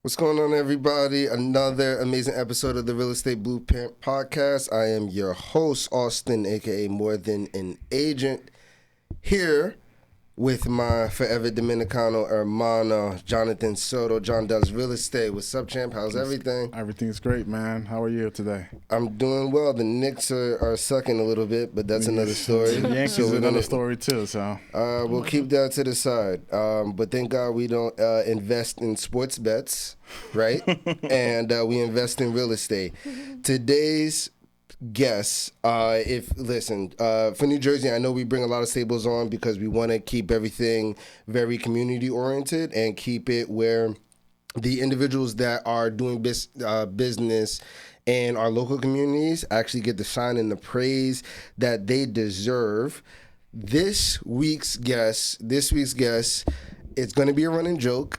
What's going on, everybody? Another amazing episode of the Real Estate Blueprint Podcast. I am your host, Austin, aka More Than an Agent, here with my forever Dominicano hermano, Jonathan Soto. John does real estate. What's up, champ? How's everything? Everything's great, man. How are you today? I'm doing well. The Knicks are sucking a little bit, but that's another story. The Yankees So is we're another gonna, story too. So we'll keep that to the side. But thank God we don't invest in sports bets, right? And we invest in real estate. Today's guest, for New Jersey, I know we bring a lot of stables on because we want to keep everything very community oriented and keep it where the individuals that are doing business in our local communities actually get the shine and the praise that they deserve. This week's guest, it's going to be a running joke.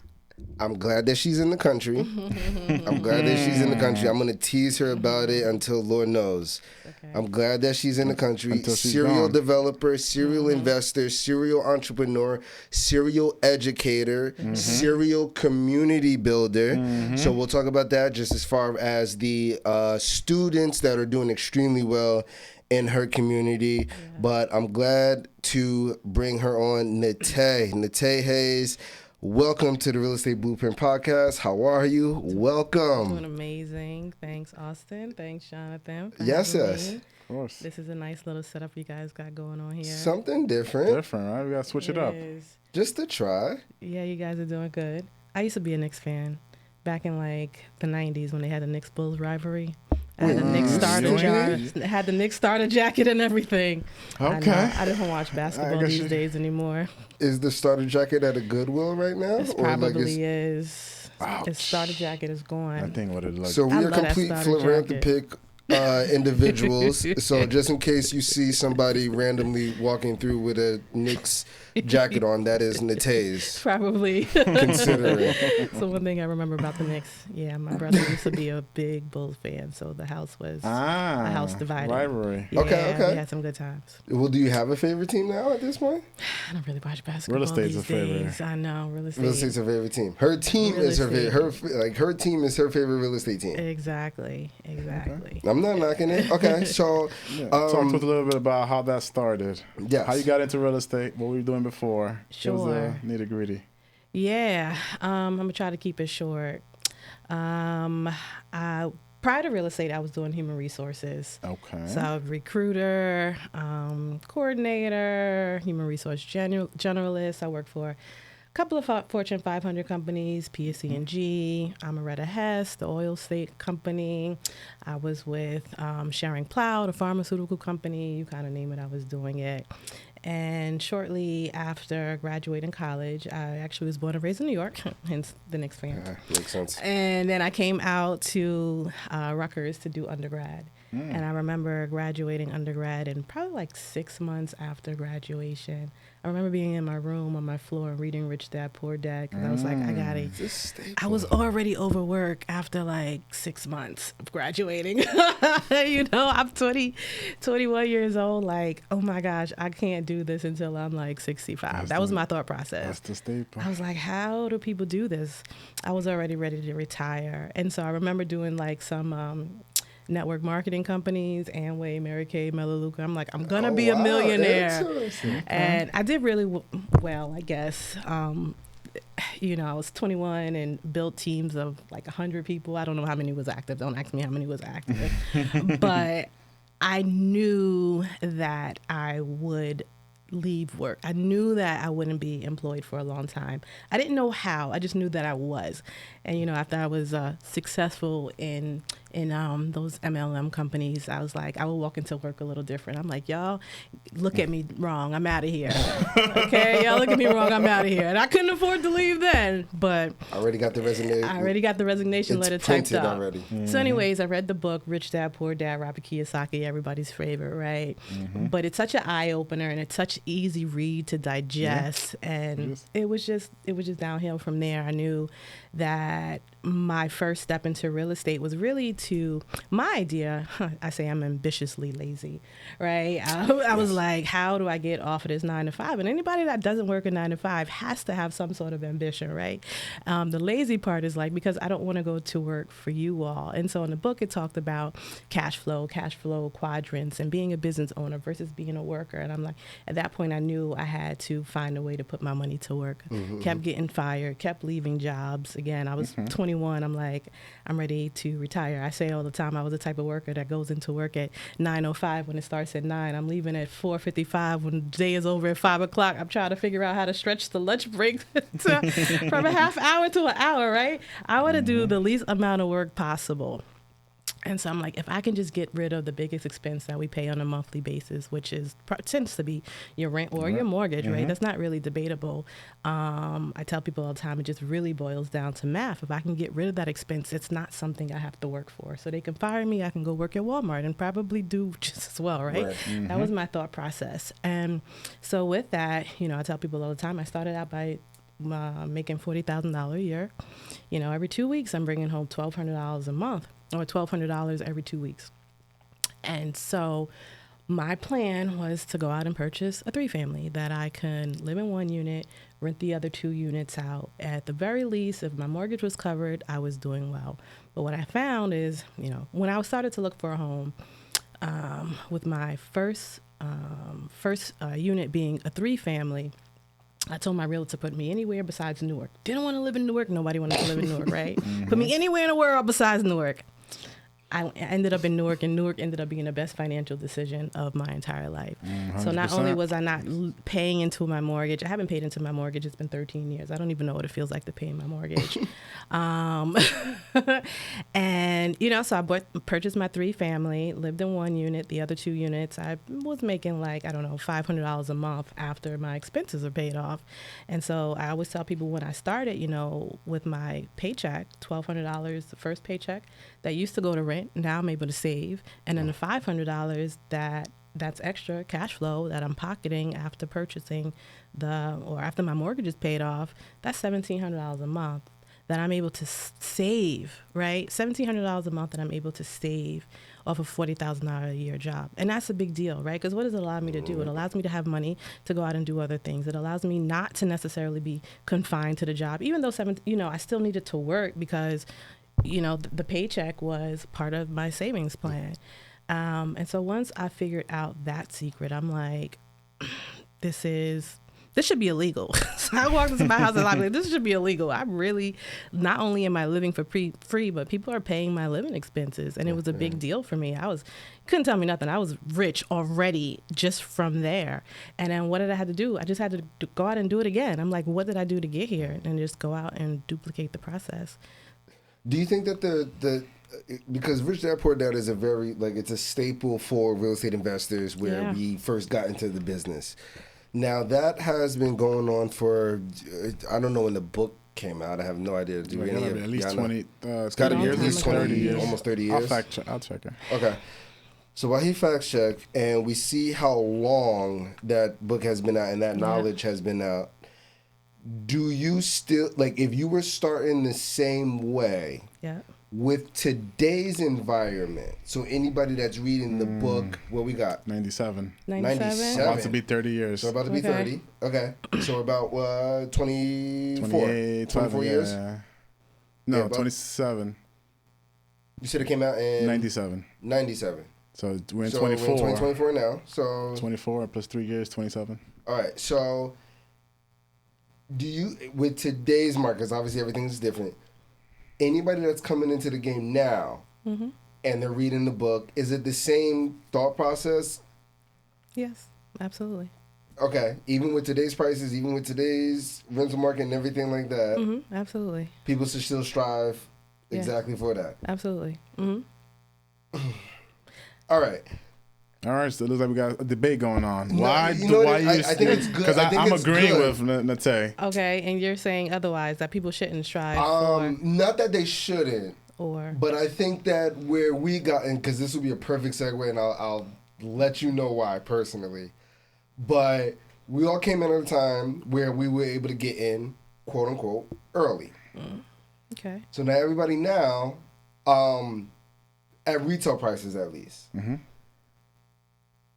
I'm glad that she's in the country. I'm glad that she's in the country. I'm going to tease her about it until Lord knows. Okay. I'm glad that she's in the country. Serial developer, serial investor, serial entrepreneur, serial educator, serial community builder. So we'll talk about that just as far as the students that are doing extremely well in her community. Yeah. But I'm glad to bring her on, Natay Hayes. Welcome to the Real Estate Blueprint Podcast. How are you? Welcome. Doing amazing. Thanks, Austin. Thanks, Jonathan. Yes. Of course. This is a nice little setup you guys got going on here. Something different. Different, right? We got to switch it up. Just to try. Yeah, you guys are doing good. I used to be a Knicks fan back in like the 90s when they had the Knicks-Bulls rivalry. I had the Knicks starter jacket and everything. Okay. I don't watch basketball these days anymore. Is the starter jacket at a Goodwill right now? It probably is. The starter jacket is gone. I think what it looks. So we are complete philanthropic individuals. So just in case you see somebody randomly walking through with a Knicks jacket on, that is Natay's. Probably. Considering. So one thing I remember about the Knicks, my brother used to be a big Bulls fan, so the house was a house divided. Rivalry. Yeah, okay. We had some good times. Well, do you have a favorite team now at this point? I don't really watch basketball. Real estate's these a favorite. days. I know real estate's her favorite team. Her team is her favorite. Her team is her favorite real estate team. Exactly. Okay. I'm not knocking it. Okay, so talk to us a little bit about how that started. Yes. How you got into real estate? What were you doing before? Sure. It was nitty gritty. Yeah. I'm gonna try to keep it short. Prior to real estate, I was doing human resources. Okay. So I was recruiter, coordinator, human resource generalist. I worked for a couple of Fortune 500 companies, PSC&G, Amaretta Hess, the oil state company. I was with Sharing Plow, the pharmaceutical company. You kind of name it, I was doing it. And shortly after graduating college, I actually was born and raised in New York, hence the Knicks fan. Makes sense. And then I came out to Rutgers to do undergrad. And I remember graduating undergrad, and probably like 6 months after graduation, I remember being in my room on my floor and reading Rich Dad, Poor Dad, because I was like, I was already overworked after like 6 months of graduating. I'm 21 years old. Like, oh my gosh, I can't do this until I'm like 65. That was my thought process. That's the staple. I was like, how do people do this? I was already ready to retire. And so I remember doing like some network marketing companies, Amway, Mary Kay, Melaleuca. I'm like, I'm going to be a millionaire. And I did really well, I guess. I was 21 and built teams of like 100 people. I don't know how many was active. Don't ask me how many was active. But I knew that I would leave work. I knew that I wouldn't be employed for a long time. I didn't know how. I just knew that I was. And, after I was successful in those MLM companies, I was like, I would walk into work a little different. I'm like, y'all look at me wrong. I'm out of here. Okay, y'all look at me wrong. I'm out of here. And I couldn't afford to leave then, but I already got the resignation letter typed up. Already. Mm-hmm. So anyways, I read the book, Rich Dad, Poor Dad, Robert Kiyosaki, everybody's favorite, right? Mm-hmm. But it's such an eye opener and it's such easy read to digest. Yeah. And it was just downhill from there. I knew that my first step into real estate was really my idea. I say I'm ambitiously lazy, right? I was like, how do I get off of this 9 to 5? And anybody that doesn't work a 9 to 5 has to have some sort of ambition, right? The lazy part is like, because I don't want to go to work for you all. And so in the book, it talked about cash flow quadrants, and being a business owner versus being a worker. And I'm like, at that point, I knew I had to find a way to put my money to work. Kept getting fired, kept leaving jobs. Again, I was 21. I'm like, I'm ready to retire. I say all the time, I was the type of worker that goes into work at 9:05 when it starts at 9. I'm leaving at 4:55 when the day is over at 5 o'clock. I'm trying to figure out how to stretch the lunch break from a half hour to an hour, right? I want to do the least amount of work possible. And so I'm like, if I can just get rid of the biggest expense that we pay on a monthly basis, which tends to be your rent or your mortgage, right? That's not really debatable. I tell people all the time, it just really boils down to math. If I can get rid of that expense, it's not something I have to work for. So they can fire me, I can go work at Walmart and probably do just as well, right? That was my thought process. And so with that, I tell people all the time, I started out by making $40,000 a year. Every 2 weeks, I'm bringing home $1,200 a month, or $1,200 every 2 weeks. And so my plan was to go out and purchase a 3-family that I can live in one unit, rent the other 2 units out. At the very least, if my mortgage was covered, I was doing well. But what I found is, when I started to look for a home, with my first unit being a 3-family, I told my realtor to put me anywhere besides Newark. Didn't want to live in Newark. Nobody wanted to live in Newark, right? Put me anywhere in the world besides Newark. I ended up in Newark, and Newark ended up being the best financial decision of my entire life. 100%. So not only was I not paying into my mortgage, I haven't paid into my mortgage. It's been 13 years. I don't even know what it feels like to pay my mortgage. And, so I purchased my 3-family, lived in one unit, the other 2 units. I was making $500 a month after my expenses are paid off. And so I always tell people when I started, with my paycheck, $1,200, the first paycheck, that used to go to rent. Now I'm able to save. And then the $500 that's extra cash flow that I'm pocketing after purchasing after my mortgage is paid off, that's $1,700 a month that I'm able to save, right? $1,700 a month that I'm able to save off a $40,000 a year job. And that's a big deal, right? Because what does it allow me to do? It allows me to have money to go out and do other things. It allows me not to necessarily be confined to the job, even though I still needed to work because the paycheck was part of my savings plan. And so once I figured out that secret, I'm like, this should be illegal. So I walked into my house and I'm like, this should be illegal. I'm really, not only am I living for free, but people are paying my living expenses. And it was a big deal for me. Couldn't tell me nothing. I was rich already just from there. And then what did I have to do? I just had to go out and do it again. I'm like, what did I do to get here? And just go out and duplicate the process. Do you think that because Rich Dad Poor Dad is a very, it's a staple for real estate investors where we first got into the business. Now that has been going on for, I don't know when the book came out. I have no idea. Do any of at least 20, it's got to be at least 20 years, almost 30 years. I'll check it. Okay. So while he fact check and we see how long that book has been out and that knowledge has been out, do you still, if you were starting the same way with today's environment, so anybody that's reading the book, what we got? 97. About to be 30 years. So about to be 30. Okay. So about 24 years? Yeah. No, 27. You said it came out in? 97. 97. So we're in 24. We're in 2024 now. So 24 plus 3 years, 27. All right. So do you, with today's markets, obviously everything is different. Anybody that's coming into the game now and they're reading the book, is it the same thought process? Yes, absolutely. Okay. Even with today's prices, even with today's rental market and everything like that, absolutely. People should still strive exactly for that. Absolutely. All right. All right, so it looks like we got a debate going on. No, why? I think it's good. Because I'm agreeing with Natay. Okay, and you're saying otherwise, that people shouldn't strive for. Not that they shouldn't, or. But I think that where we got, and because this will be a perfect segue, and I'll let you know why personally. But we all came in at a time where we were able to get in, quote unquote, early. Okay. So now everybody now, at retail prices at least,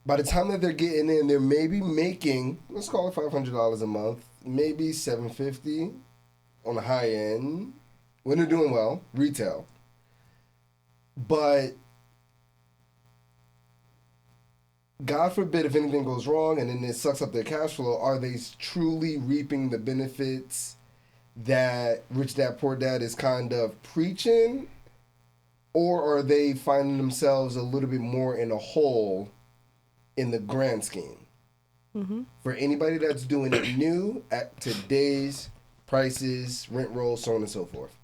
by the time that they're getting in, they're maybe making, let's call it $500 a month, maybe $750 on the high end when they're doing well, retail. But God forbid if anything goes wrong and then it sucks up their cash flow, are they truly reaping the benefits that Rich Dad Poor Dad is kind of preaching? Or are they finding themselves a little bit more in a hole in the grand scheme? For anybody that's doing it new at today's prices, rent rolls, so on and so forth.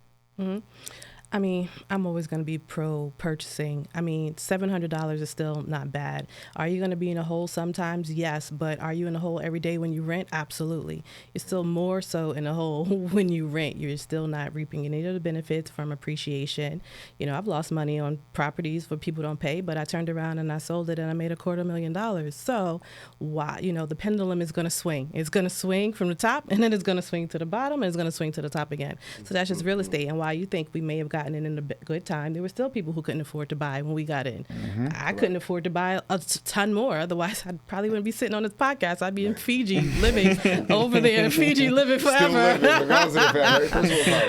I mean, I'm always going to be pro purchasing. I mean, $700 is still not bad. Are you going to be in a hole sometimes? Yes. But are you in a hole every day when you rent? Absolutely. You're still more so in a hole when you rent. You're still not reaping any of the benefits from appreciation. You know, I've lost money on properties where people don't pay, but I turned around and I sold it and I made $250,000. So why, you know, the pendulum is going to swing. It's going to swing from the top and then it's going to swing to the bottom and it's going to swing to the top again. So that's just real estate. And while you think we may have gotten in a good time, there were still people who couldn't afford to buy when we got in. I couldn't afford to buy a ton more. Otherwise, I probably wouldn't be sitting on this podcast. I'd be in Fiji living over there in Fiji living forever.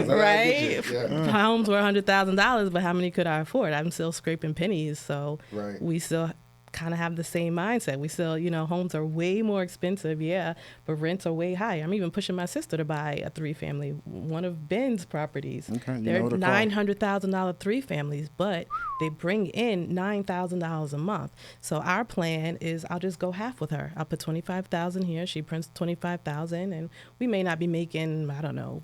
Right? Homes were $100,000, but how many could I afford? I'm still scraping pennies. So we still kind of have the same mindset. We still, you know, homes are way more expensive, yeah, but rents are way high. I'm even pushing my sister to buy a 3-family, one of Ben's properties. Okay, they're $900,000 3-families, but they bring in $9,000 a month. So our plan is I'll just go half with her. I'll put $25,000 here. She prints $25,000, and we may not be making, I don't know,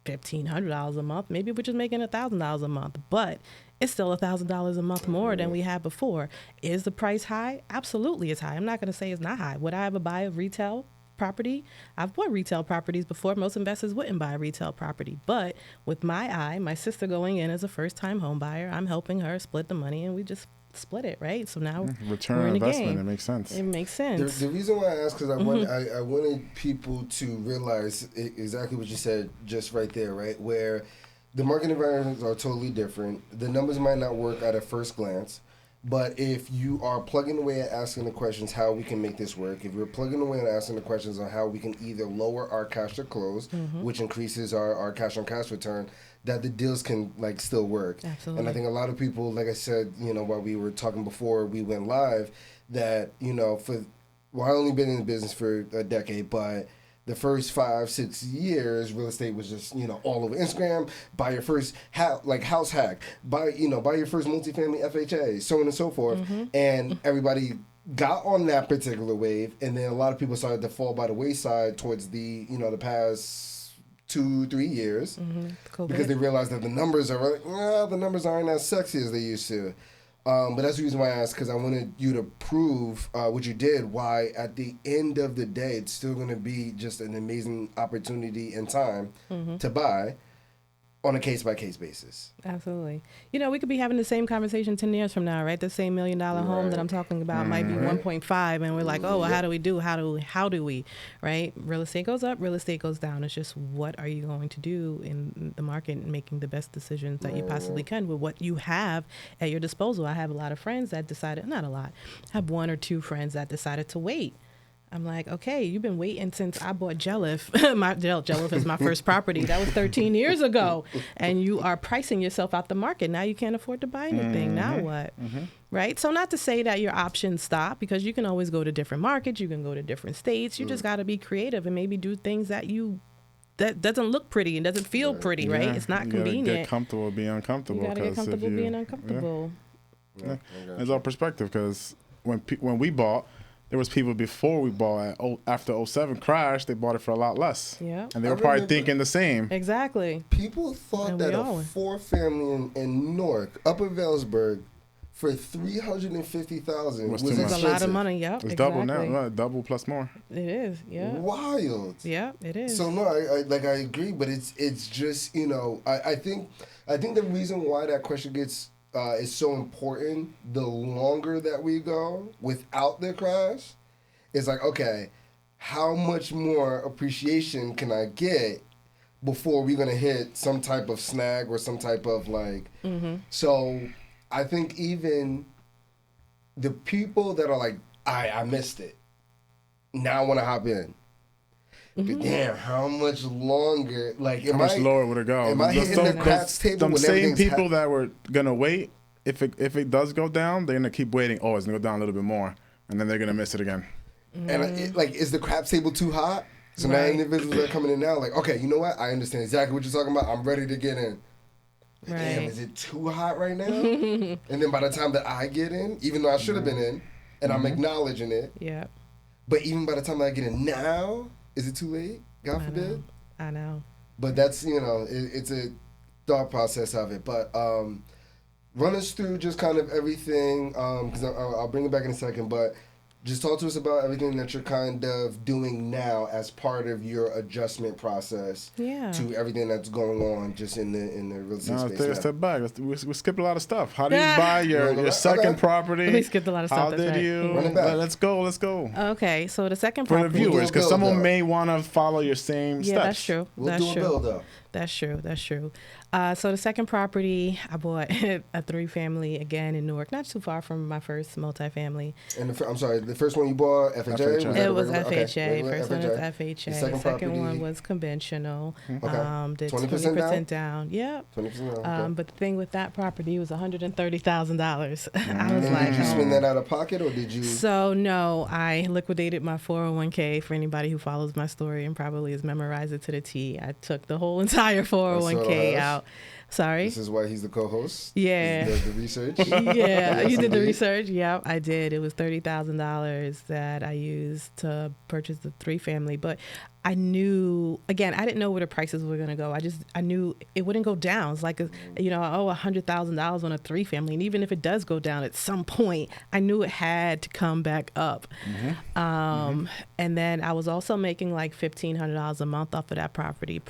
$1,500 a month. Maybe we're just making $1,000 a month, but it's still $1,000 a month more than we had before. Is the price high? Absolutely, it's high. I'm not going to say it's not high. Would I ever buy a retail property? I've bought retail properties before. Most investors wouldn't buy a retail property, but with my sister going in as a first-time home buyer, I'm helping her split the money, and we just split it, right? So now return we're on in the investment. game. It makes sense. It makes sense. The reason why I asked, because I wanted people to realize exactly what you said just right there, right? Where the market environments are totally different. The numbers might not work at a first glance, but if you are plugging away at asking the questions how we can make this work, if you're plugging away and asking the questions on how we can either lower our cash to close, which increases our cash on cash return, that the deals can like still work. Absolutely. And I think a lot of people, like I said, you know, while we were talking before we went live, that, you know, I only been in the business for a decade, but the first 5-6 years, real estate was just, you know, all over Instagram. Buy your first house hack. Buy your first multifamily FHA, so on and so forth. And everybody got on that particular wave, and then a lot of people started to fall by the wayside towards the past 2-3 years because they realized that the numbers aren't as sexy as they used to. But that's the reason why I asked, because I wanted you to prove what you did, why at the end of the day, it's still going to be just an amazing opportunity and time to buy on a case-by-case basis. Absolutely. You know, we could be having the same conversation 10 years from now, right? The same $1 million home that I'm talking about might be 1.5, and we're like, oh, well, how do we, right? Real estate goes up, real estate goes down. It's just, what are you going to do in the market and making the best decisions that you possibly can with what you have at your disposal? I have a lot of friends that decided, not a lot, I have 1 or 2 friends that decided to wait. I'm like, okay, you've been waiting since I bought Jelliff. Jelliff is my first property. That was 13 years ago. And you are pricing yourself out the market. Now you can't afford to buy anything. Now what? Right? So not to say that your options stop, because you can always go to different markets. You can go to different states. You just got to be creative and maybe do things that doesn't look pretty and doesn't feel pretty, right? It's not convenient. You get comfortable being uncomfortable. You got to get comfortable being uncomfortable. It's all perspective, because when we bought, there was people before we bought after 2007 crash, they bought it for a lot less. Yeah. And they were probably thinking the same. Exactly. People thought that a 4-family in Newark, Upper Valesburg, for $350,000 was a lot of money. Yep. It's double now, double plus more. It is, yeah. Wild. Yeah, it is. So no, I agree, but it's just, you know, I think the reason why that question gets is so important the longer that we go without the crash. It's like, okay, how much more appreciation can I get before we're gonna hit some type of snag or some type of like. Mm-hmm. So I think even the people that are like, I missed it. Now I want to hop in. Mm-hmm. But damn, how much longer? Like, how much lower would it go? Am I hitting the craps table? The same people that were gonna wait, if it does go down, they're gonna keep waiting. Oh, it's gonna go down a little bit more, and then they're gonna miss it again. Mm-hmm. And is the craps table too hot? So now individuals are coming in now, like, okay, you know what? I understand exactly what you're talking about. I'm ready to get in. Right. Damn, is it too hot right now? And then by the time that I get in, even though I should have been in, and I'm acknowledging it. Yeah. But even by the time I get in now, is it too late? God forbid. I know. But that's, it's a thought process of it. But run us through just kind of everything, because I'll bring it back in a second, but just talk to us about everything that you're kind of doing now as part of your adjustment process to everything that's going on just in the real estate space. Take a step back. We skipped a lot of stuff. How did you buy your second property? We skipped a lot of stuff. How did you? Run it back. Let's go. Okay, so the second property. For the viewers, because someone may want to follow your same steps. Yeah, that's true. We'll do a build up. That's true. So the second property, I bought a 3-family again in Newark, not too far from my first multifamily. And I'm sorry, the first one you bought, FHA? It was FHA. Okay. First one was FHA. The second one was conventional. Okay. Did 20% down. Yeah. 20% down. Okay. But the thing with that property was $130,000. I was like, did you spend that out of pocket or did you? So no, I liquidated my 401k. For anybody who follows my story and probably has memorized it to the T, I took the whole entire 401k out. Sorry. This is why he's the co-host. Yeah. He does the research. Yeah, you did the research. Yeah, I did. It was $30,000 that I used to purchase the 3-family. But I knew, again, I didn't know where the prices were going to go. I knew it wouldn't go down. It's like, I owe $100,000 on a 3-family. And even if it does go down at some point, I knew it had to come back up. Mm-hmm. And then I was also making like $1,500 a month off of that property,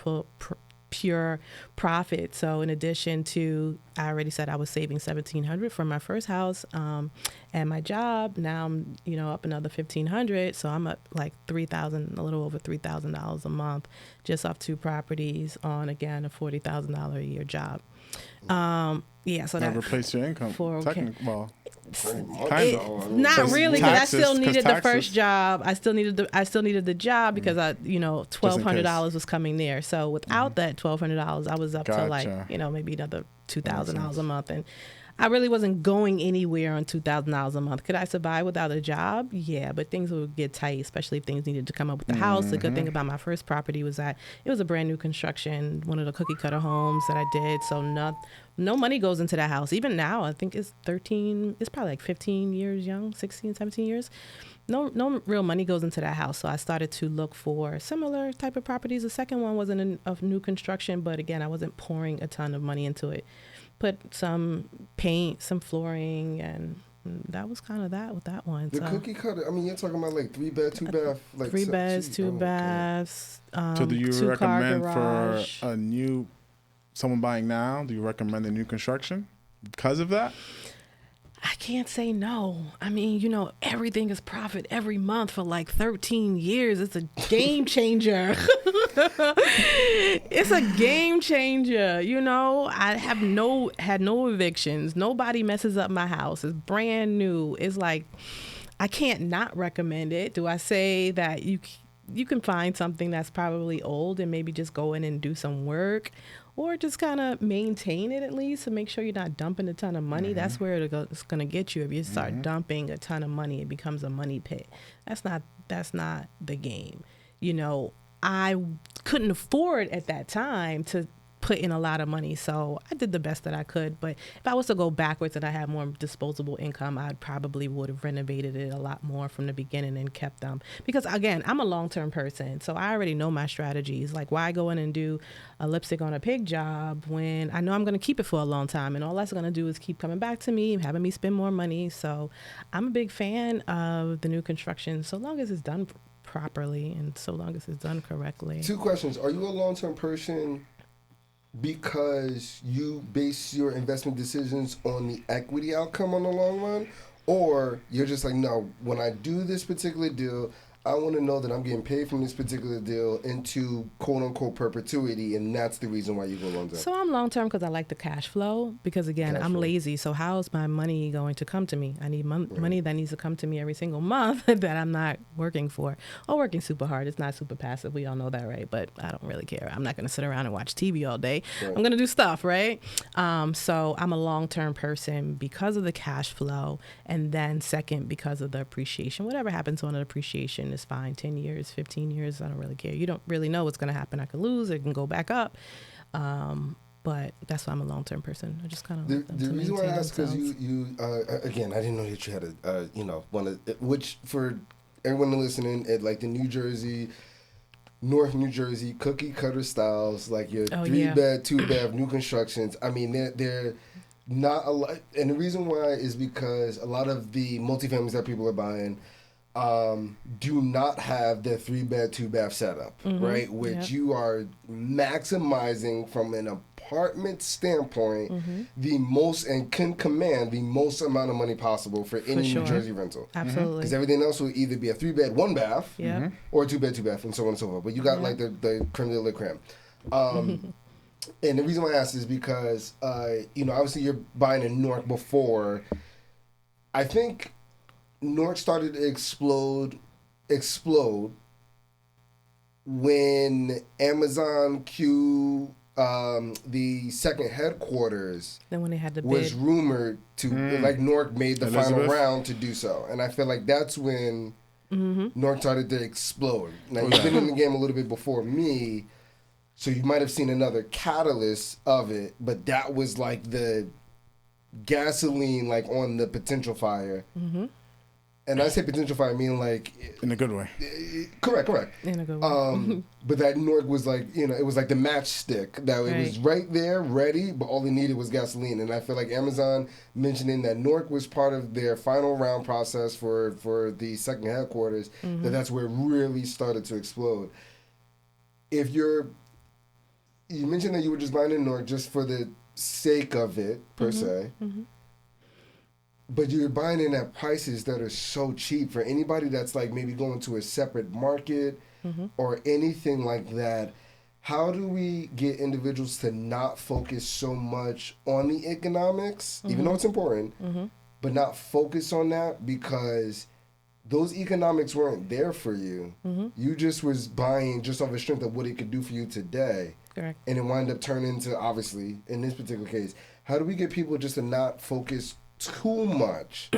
pure profit. So in addition to, I already said I was saving $1,700 from my first house, and my job. Now I'm, up another $1,500. So I'm up like $3,000, a little over $3,000 a month, just off 2 properties on, again, a $40,000 a year job. So that replace your income. Well, not really, because I still needed the first job. I still needed the job because $1,200 was coming there. So without that $1,200, I was up to like maybe another $2,000 a month, and I really wasn't going anywhere on $2,000 a month. Could I survive without a job? Yeah, but things would get tight, especially if things needed to come up with the house. The good thing about my first property was that it was a brand new construction, one of the cookie cutter homes that I did. So no money goes into that house. Even now, I think it's probably like 15 years young, 16, 17 years. No real money goes into that house. So I started to look for similar type of properties. The second one wasn't of new construction, but again, I wasn't pouring a ton of money into it. Put some paint, some flooring, and that was kind of that with that one. The cookie cutter, you're talking about like 3-bed, 2-bath, like 3 beds, 2 baths. So do you recommend for someone buying now? Do you recommend the new construction because of that? I can't say no. Everything is profit every month for like 13 years. It's a game changer. It's a game changer. I had no evictions. Nobody messes up my house. It's brand new. It's like, I can't not recommend it. Do I say that you can find something that's probably old and maybe just go in and do some work? Or just kind of maintain it at least to make sure you're not dumping a ton of money. Mm-hmm. That's where it's going to get you. If you start dumping a ton of money, it becomes a money pit. That's not the game. I couldn't afford at that time to put in a lot of money, so I did the best that I could. But if I was to go backwards and I had more disposable income, I probably would have renovated it a lot more from the beginning and kept them. Because again, I'm a long-term person, so I already know my strategies. Like, why go in and do a lipstick on a pig job when I know I'm going to keep it for a long time, and all that's going to do is keep coming back to me, having me spend more money. So I'm a big fan of the new construction, so long as it's done properly and so long as it's done correctly. 2 questions. Are you a long-term person because you base your investment decisions on the equity outcome on the long run? Or you're just like, no, when I do this particular deal, I want to know that I'm getting paid from this particular deal into quote unquote perpetuity, and that's the reason why you go long term. So I'm long term because I like the cash flow. Because again, I'm lazy. So how is my money going to come to me? I need money that needs to come to me every single month that I'm not working for or working super hard. It's not super passive. We all know that, right? But I don't really care. I'm not going to sit around and watch TV all day. Right. I'm going to do stuff, right? So I'm a long term person because of the cash flow, and then second because of the appreciation. Whatever happens on an appreciation is fine. 10 years, 15 years, I don't really care. You don't really know what's going to happen. I could lose, it can go back up. But that's why I'm a long-term person. I just kind of the reason why I asked, because you again, I didn't know that you had which for everyone listening, at like the North New Jersey cookie cutter styles, like your 3-bed, 2-bed, new constructions. I mean, they're not a lot, and the reason why is because a lot of the multifamilies that people are buying do not have the 3-bed, 2-bath setup, right? Which you are maximizing from an apartment standpoint, the most, and can command the most amount of money possible for any New Jersey rental. Absolutely. Because everything else will either be a 3-bed, 1-bath, or a 2-bed, 2-bath, and so on and so forth. But you got like the creme de la creme. And the reason why I asked is because, obviously you're buying in Newark before. I think Newark started to explode when Amazon the second headquarters then when they had the was bid. Rumored to, like Newark made the final round to do so. And I feel like that's when Newark started to explode. Now, you've been in the game a little bit before me, so you might have seen another catalyst of it, but that was like the gasoline like on the potential fire. And I say potential fire, I mean like in a good way. Correct. In a good way. But that Newark was like, it was like the matchstick that it was right there, ready, but all they needed was gasoline. And I feel like Amazon mentioning that Newark was part of their final round process for the second headquarters, that's where it really started to explode. If you mentioned that you were just buying in Newark just for the sake of it, per se. But you're buying in at prices that are so cheap for anybody that's like maybe going to a separate market or anything like that. How do we get individuals to not focus so much on the economics, even though it's important, but not focus on that because those economics weren't there for you. You just was buying just off the strength of what it could do for you today. Correct. And it wound up turning into, obviously, in this particular case, how do we get people just to not focus too much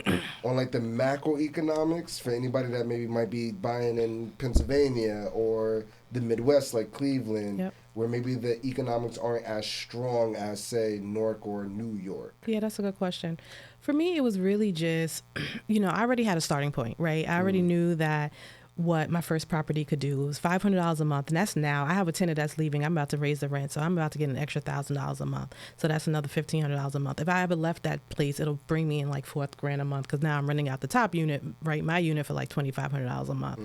on like the macroeconomics for anybody that maybe might be buying in Pennsylvania or the Midwest like Cleveland, where maybe the economics aren't as strong as say Newark or New York? Yeah, that's a good question. For me, it was really just, I already had a starting point, right? I already knew that what my first property could do. It was $500 a month, and that's now. I have a tenant that's leaving. I'm about to raise the rent, so I'm about to get an extra $1,000 a month. So that's another $1,500 a month. If I ever left that place, it'll bring me in like $4,000 a month because now I'm renting out the top unit, right? My unit for like $2,500 a month.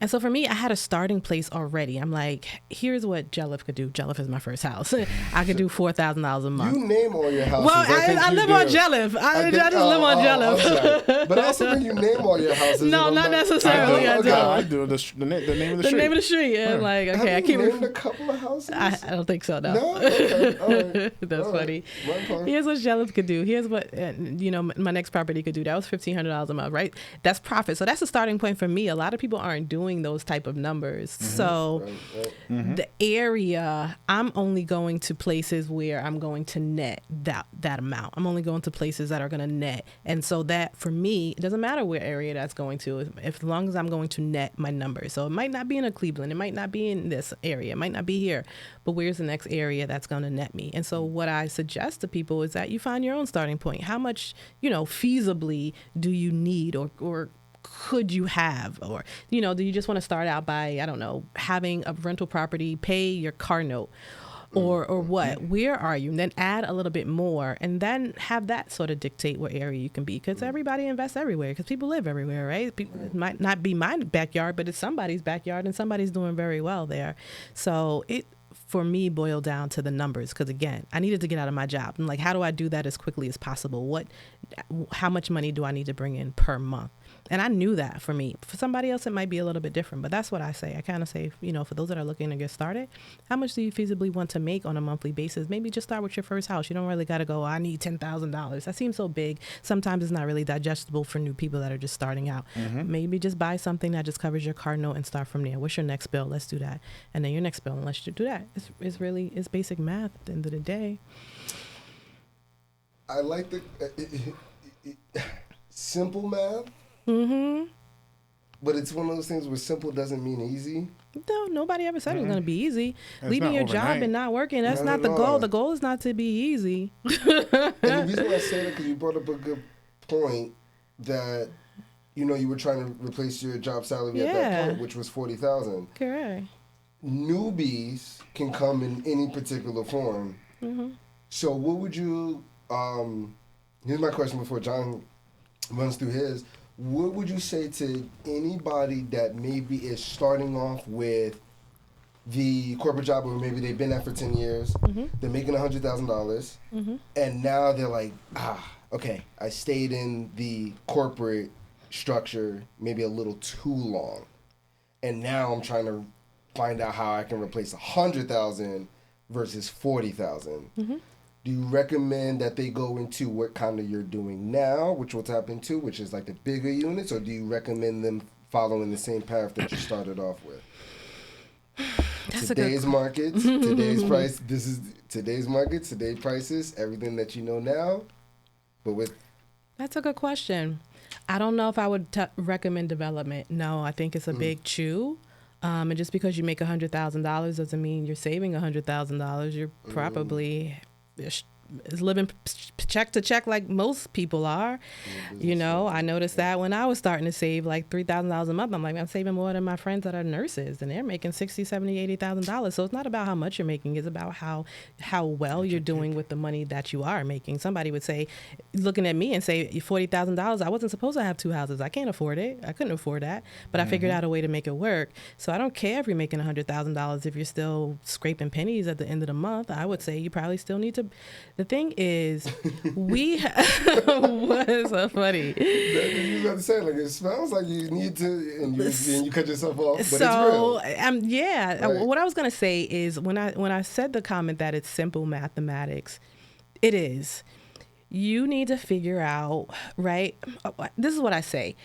And so for me, I had a starting place already. I'm like, here's what Jelliff could do. Jelliff is my first house. I could do $4,000 a month. You name all your houses. Well, I live on Jelliff. I just live on Jelliff. But also when you name all your houses. No, not necessarily. I do the name of the street. The name of the street. And like, okay, have I keep named a couple of houses. I don't think so. No. No. Okay. All right. That's funny. Here's what Jelliff could do. Here's what my next property could do. That was $1,500 a month, right? That's profit. So that's a starting point for me. A lot of people aren't doing those type of numbers. So the area, I'm only going to places where I'm going to net that amount. I'm only going to places that are going to net. And so that for me, it doesn't matter where area that's going to, as long as I'm going to net my numbers. So it might not be in a Cleveland. It might not be in this area. It might not be here. But where's the next area that's going to net me? And so what I suggest to people is that you find your own starting point. How much, feasibly do you need or could you have? Or, do you just want to start out by, I don't know, having a rental property, pay your car note? Or what? Where are you? And then add a little bit more, and then have that sort of dictate what area you can be. Because everybody invests everywhere. Because people live everywhere, right? It might not be my backyard, but it's somebody's backyard, and somebody's doing very well there. So it, for me, boiled down to the numbers. Because again, I needed to get out of my job. I'm like, how do I do that as quickly as possible? How much money do I need to bring in per month? And I knew that for me. For somebody else, it might be a little bit different, but that's what I say. I kind of say, for those that are looking to get started, how much do you feasibly want to make on a monthly basis? Maybe just start with your first house. You don't really got to go, I need $10,000. That seems so big. Sometimes it's not really digestible for new people that are just starting out. Maybe just buy something that just covers your car note and start from there. What's your next bill? Let's do that. And then your next bill, and let's do that. It's basic math at the end of the day. I like the simple math. But it's one of those things where simple doesn't mean easy. No, nobody ever said it was going to be easy. Leaving your job and not working, that's not the goal. The goal is not to be easy. And the reason why I say that, because you brought up a good point that, you were trying to replace your job salary at that point, which was $40,000. Correct. Newbies can come in any particular form. So what would you, here's my question before John runs through his. What would you say to anybody that maybe is starting off with the corporate job where maybe they've been there for 10 years, they're making $100,000, and now they're like, okay, I stayed in the corporate structure maybe a little too long, and now I'm trying to find out how I can replace $100,000 versus $40,000. Do you recommend that they go into what kind of you're doing now, which we'll tap into, which is like the bigger units, or do you recommend them following the same path that you started off with? Today's markets, today's price, this is today's markets, today's prices, everything that you know now, but with... That's a good question. I don't know if I would recommend development. No, I think it's a big chew. And just because you make $100,000 doesn't mean you're saving $100,000. You're probably... is living check to check like most people are. I noticed that when I was starting to save like $3,000 a month, I'm like, I'm saving more than my friends that are nurses, and they're making $60,000, $70,000, $80,000. So it's not about how much you're making, it's about how well you're doing with the money that you are making. Somebody would say, looking at me and say, $40,000, I wasn't supposed to have 2 houses. I can't afford it. I couldn't afford that, but I figured out a way to make it work. So I don't care if you're making $100,000. If you're still scraping pennies at the end of the month, I would say you probably still need to. The thing is, what's so funny? You got to say, like, it smells like you need to, and you cut yourself off. But so, it's real. Right. What I was gonna say is when I said the comment that it's simple mathematics, it is. You need to figure out, right? This is what I say.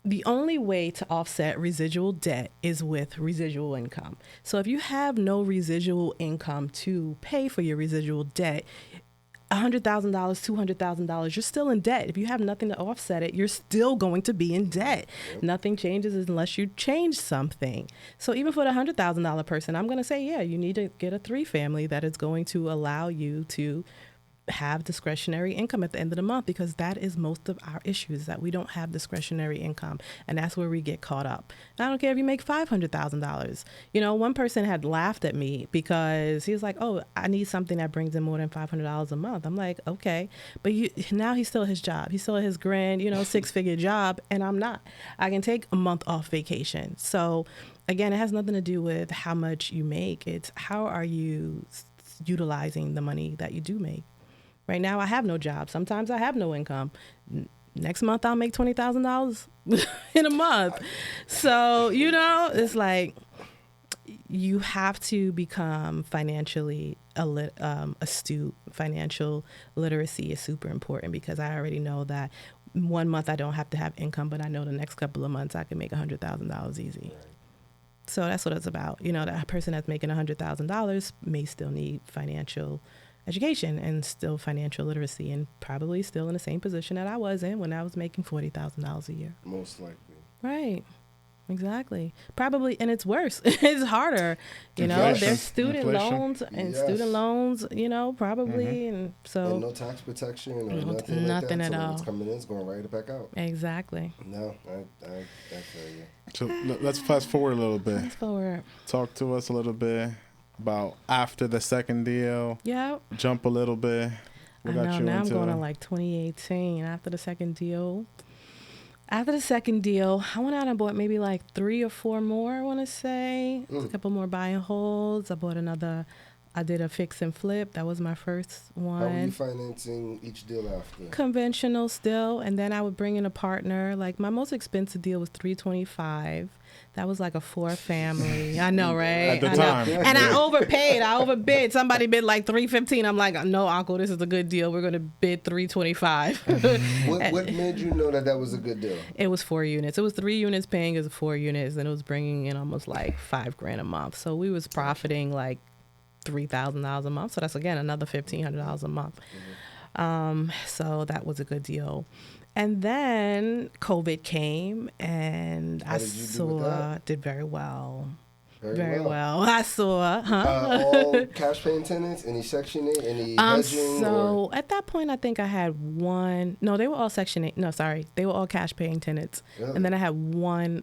The only way to offset residual debt is with residual income. So if you have no residual income to pay for your residual debt, $100,000, $200,000, you're still in debt. If you have nothing to offset it, you're still going to be in debt. Nothing changes unless you change something. So even for the $100,000 person, I'm going to say, you need to get a 3-family that is going to allow you to have discretionary income at the end of the month, because that is most of our issues, that we don't have discretionary income, and that's where we get caught up. And I don't care if you make $500,000. One person had laughed at me because he was like, oh, I need something that brings in more than $500 a month. I'm like, okay, but now he's still at his job. He's still at his grand, 6-figure job, and I'm not. I can take a month off vacation. So again, it has nothing to do with how much you make. It's how are you utilizing the money that you do make. Right now, I have no job. Sometimes I have no income. Next month, I'll make $20,000 in a month. So, it's like you have to become financially astute. Financial literacy is super important, because I already know that 1 month I don't have to have income, but I know the next couple of months I can make $100,000 easy. So that's what it's about. That person that's making $100,000 may still need financial education and still financial literacy, and probably still in the same position that I was in when I was making $40,000 a year. Most likely. Right. Exactly. Probably, and it's worse. It's harder. There's student loans and student loans, probably. And so. And no tax protection or nothing like that. At all. When it's coming in, it's going right back out. Exactly. No, I feel you. So let's fast forward a little bit. Fast forward. Talk to us a little bit about after the second deal. Yeah. Jump a little bit. Now I'm going to like 2018 after the second deal. After the second deal, I went out and bought maybe like 3 or 4 more, I want to say. A couple more buy and holds. I bought another I did a fix and flip. That was my first one. How were you financing each deal after? Conventional still, and then I would bring in a partner. Like my most expensive deal was $325. That was like a 4-family. I know, right? At the time. And I overpaid. I overbid. Somebody bid like $315. I'm like, no, uncle, this is a good deal. We're going to bid $325. What made you know that was a good deal? It was 4 units. It was 3 units paying as 4 units, and it was bringing in almost like $5,000 a month. So we was profiting like $3,000 a month. So that's again another $1,500 a month. So that was a good deal. And then COVID came, and I did very well. Very well. I saw. All cash paying tenants, any Section 8, any hedging? So at that point, I think I had one. No, they were all Section 8. No, sorry. They were all cash paying tenants. Really? And then I had one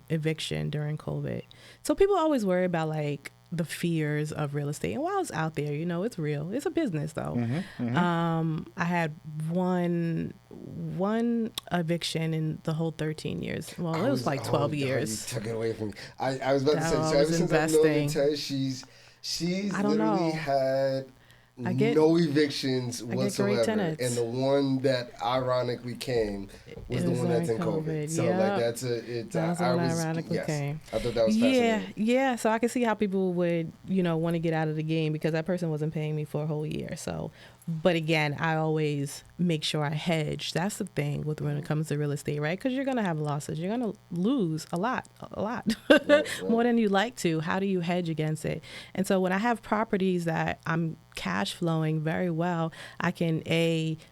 eviction during COVID. So people always worry about like the fears of real estate. And while it's out there, you know, it's real. It's a business though. I had one eviction in the whole 13 years. Well, it was like 12 years. You took it away from me. I was about to say, so ever since I've known Natay, she's literally had no evictions whatsoever. And the one that ironically came was the one that's in COVID. So like ironically came. I thought that was fascinating. Yeah. So I can see how people would, want to get out of the game because that person wasn't paying me for a whole year. So, but again, I always make sure I hedge. That's the thing when it comes to real estate, right? Because you're going to have losses. You're going to lose a lot, right. More than you like to. How do you hedge against it? And so when I have properties that I'm cash flowing very well, I can